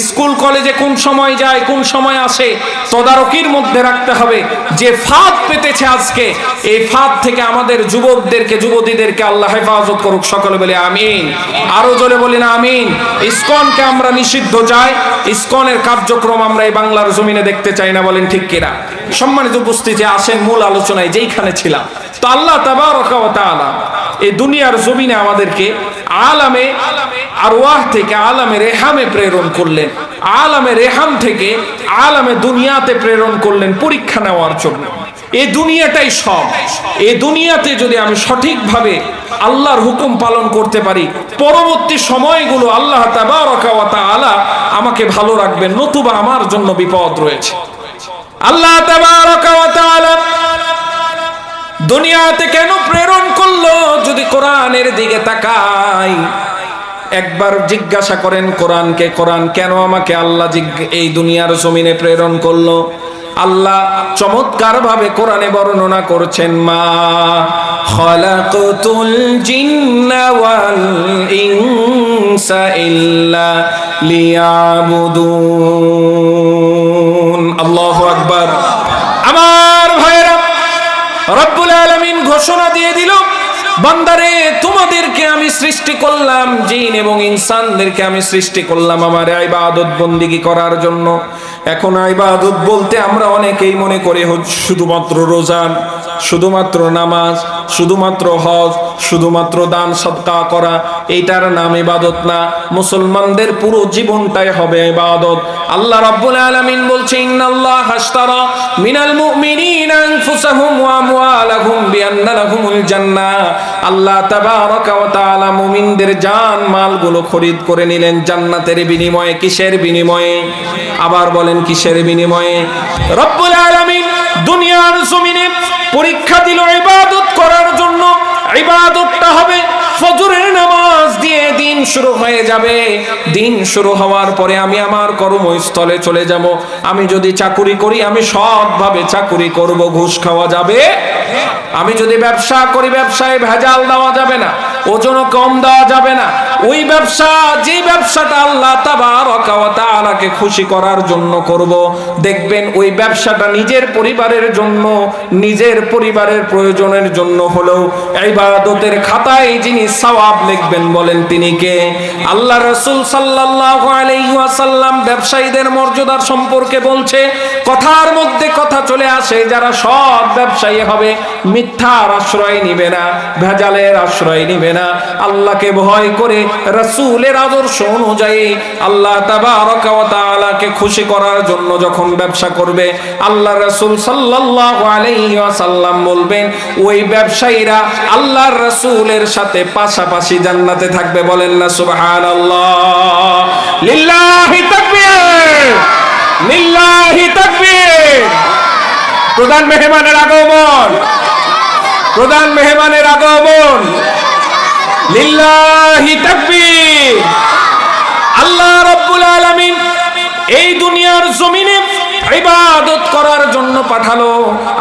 স্কুল কলেজে কোন সময় যায়, কোন সময় আসে, তদারকির মধ্যে রাখতে হবে। যে ফাঁদ পেতেছে আজকে, এই ফাঁদ থেকে আমাদের যুবকদেরকে, যুবতীদেরকে আল্লাহ হেফাজত করুক। সকলে বলে আমিন। আরো জোরে বলি না আমিন। ইসকনকে আমরা নিষিদ্ধ চাই, ইসকনের কার্যক্রম আমরা এই বাংলার জমিনে দেখতে চাই না। বলেন ঠিক কিনা? সম্মানিত উপস্থিতি, আসেন মূল আলোচনায় যেইখানে ছিলাম। তো আল্লাহ তাবারাকা ওয়া তাআলা এই দুনিয়ার জমিনে আমাদেরকে আলামে আরওয়াহ থেকে আলামে রেহামে প্রেরণ করলেন, আলামে রেহাম থেকে আলামে দুনিয়াতে প্রেরণ করলেন পরীক্ষা নেওয়ার জন্য। এই দুনিয়াটাই সব। এই দুনিয়াতে যদি আমি সঠিকভাবে আল্লাহর হুকুম পালন করতে পারি, পরবর্তী সময়গুলো আল্লাহ তাবারাকা ওয়া তাআলা আমাকে ভালো রাখবেন, নতুবা আমার জন্য বিপদ রয়েছে। আল্লাহ তাবারাকা ওয়া তাআলা দুনিয়াতে কেন প্রেরণ করলো? যদি কোরআনের দিকে তাকাই, একবার জিজ্ঞাসা করেন কোরআনকে, কোরআন কেন আমাকে আল্লাহ এই দুনিয়ার জমিনে প্রেরণ করলো? আল্লাহ চমৎকার ভাবে কোরআনে বর্ণনা করছেন, মা খালাকতুল জিন্না ওয়াল ইনসা ইল্লা লিয়াবুদুন। আল্লাহু আকবার। আমার ভাইরা, রব্বুল আলামিন ঘোষণা দিয়ে দিল, বান্দারে তোমাদেরকে আমি সৃষ্টি করলাম, জিন এবং ইনসানদেরকে আমি সৃষ্টি করলাম আমার ইবাদত বন্দেগী করার জন্য। এখন ইবাদত বলতে আমরা অনেকেই মনে করে শুধুমাত্র রোজা, শুধুমাত্র নামাজ, শুধুমাত্র হজ, শুধুমাত্র দান সদকা করা, এইটার নাম ইবাদত না। মুসলমানদের পুরো জীবনটাই হবে ইবাদত। আল্লাহ রাব্বুল আলামিন বলছে, ইন্নাল্লাহা আশতারা মিনাল মুমিনিনা আনফুসাহুম ওয়া আমওয়ালাহুম বিআন্না লাহুমুল জান্নাহ। আল্লাহ তাবারাকা ওয়া তাআলা মুমিনদের জান মালগুলো খরিদ করে নিলেন জান্নাতের বিনিময়ে। কিসের বিনিময়ে? আবার বলেন, কিসের বিনিময়ে? রব্বুল আলামিন দুনিয়ার জমিনে পরীক্ষা দিল ইবাদত করার জন্য। ইবাদতটা হবে ফজরের নামাজ দিয়ে দিন শুরু হয়ে যাবে। দিন শুরু হওয়ার পরে আমি আমার কর্মস্থলে চলে যাব। আমি যদি চাকুরি করি, আমি সৎভাবে চাকুরি করব, ঘুষ খাওয়া যাবে। আমি যদি ব্যবসা করি, ব্যবসায় ভেজাল দেওয়া যাবে না, ওজনও কম দেওয়া যাবে না। ওই ব্যবসা, যে ব্যবসাটা আল্লাহ তাবারাকা ওয়া তাআলাকে খুশি করার জন্য করব, দেখবেন ওই ব্যবসাটা নিজের পরিবারের জন্য, নিজের পরিবারের প্রয়োজনের জন্য হলেও ইবাদতের খাতায় যিনি সওয়াব লিখবেন, বলেন তিনি কে? আল্লাহ রাসূল সাল্লাল্লাহু আলাইহি ওয়াসাল্লাম ব্যবসায়ীদের মর্যাদার সম্পর্কে বলছে, কথার মধ্যে কথা চলে আসে, যারা সৎ ব্যবসায়ী হবে, মিথ্যার আশ্রয় নিবে না, ভেজালের আশ্রয় নিবে না, আল্লাহকে ভয় করে রাসূলের আদর্শ অনুযায়ী আল্লাহ তাবারাকা ওয়া তাআলাকে খুশি করার জন্য যখন ব্যবসা করবে, আল্লাহ রাসূল সাল্লাল্লাহু আলাইহি ওয়াসাল্লাম বলবেন, ওই ব্যবসায়ীরা আল্লাহর রাসূলের সাথে পাশাপাশি জান্নাতে থাকবে। বলেন না সুবহানাল্লাহ। লিল্লাহি তাকবীর, লিল্লাহি তাকবীর। প্রধান মেহমানের আগমন, প্রধান মেহমানের আগমন। লিল্লাহি তাকবীর। আল্লাহ রাব্বুল আলামিন এই দুনিয়ার জমিনে ইবাদত করার জন্য পাঠালো।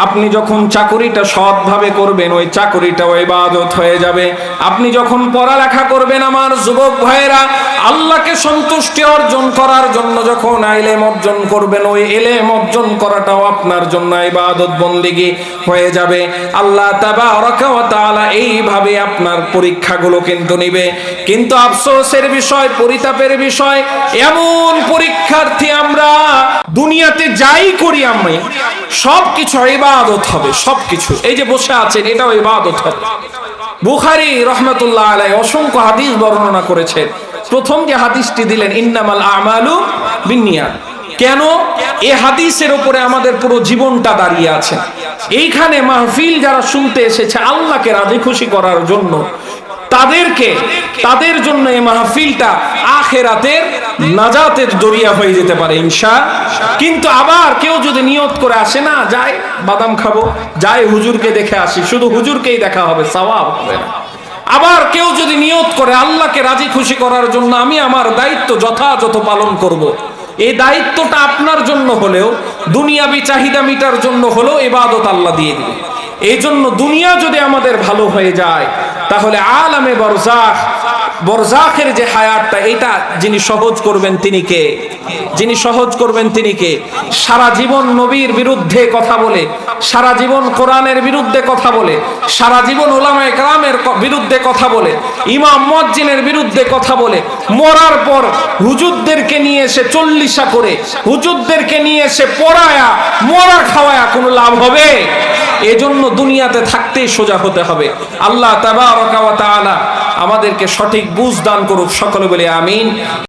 আপনি যখন চাকুরিটা সৎভাবে করবেন, ওই চাকুরিটাও ইবাদত হয়ে যাবে। আপনি যখন পড়ালেখা করবেন, আমার যুবক ভাইয়েরা, আল্লাহকে সন্তুষ্টি অর্জন করার জন্য যখন ইলম অর্জন করবেন, ওই ইলম অর্জন করাটাও আপনার জন্য ইবাদত বন্দেগী হয়ে যাবে। আল্লাহ তাবারাকা ওয়া তাআলা এইভাবে আপনার পরীক্ষাগুলো কিন্তু নিবে। কিন্তু আফসোসের বিষয়, পরিতাপের বিষয়, এমন পরীক্ষার্থী আমরা, দুনিয়াতে যাই করি আমি সবকিছু ইবাদত হবে, সবকিছু। এই যে বসে আছেন, এটাও ইবাদত হবে। বুখারী রাহমাতুল্লাহ আলাইহি অসংখ্য হাদিস বর্ণনা করেছেন। প্রথম যে হাদিসটি দিলেন, ইন্নামাল আমালু বিন্নিয়াত। কেন? এই হাদিসের উপরে আমাদের পুরো জীবনটা দাঁড়িয়ে আছে। এইখানে মাহফিল যারা শুনতে এসেছে আল্লাহকে রাজি খুশি করার জন্য, তাদের জন্য এই মাহফিলটা আখিরাতের নাজাতের জরিয়া হয়ে যেতে পারে ইনশাআল্লাহ। কিন্তু আবার কেউ যদি নিয়ত করে আসে, না যায় বাদাম খাবো, যায় হুজুরকে দেখে আসি, শুধু হুজুরকেই দেখা হবে, সওয়াব হবে না। আবার কেউ যদি নিয়ত করে আল্লাহকে রাজি খুশি করার জন্য আমি আমার দায়িত্ব যথাযথ পালন করব, এই দায়িত্বটা আপনার জন্য হলেও, দুনিয়াবি চাহিদা মিটার জন্য হলেও ইবাদত আল্লাহ দিয়ে দিবে। এই জন্য দুনিয়া যদি আমাদের ভালো হয়ে যায়, তাহলে আলামে বরজাখের যে হায়াতটা, এটা যিনি সহজ করবেন তিনি কে? যিনি সহজ করবেন তিনি কে? সারা জীবন নবীর বিরুদ্ধে কথা বলে, সারা জীবন কোরআনের বিরুদ্ধে কথা বলে, সারা জীবন উলামায়ে কেরামের বিরুদ্ধে কথা বলে, ইমাম মুয়াজ্জিনের বিরুদ্ধে কথা বলে, মরার পর হুজুরদেরকে নিয়ে এসে চল্লিশা করে, হুজুরদেরকে নিয়ে এসে পড়ায়া মরা খাওয়ায়া কোনো লাভ হবে? এজন্য দুনিয়াতে থাকতেই সোজা হতে হবে। আল্লাহ তাবারাকা ওয়া তাআলা আমাদেরকে সঠিক বুঝ দান করুক। সকলে বলে আমিন।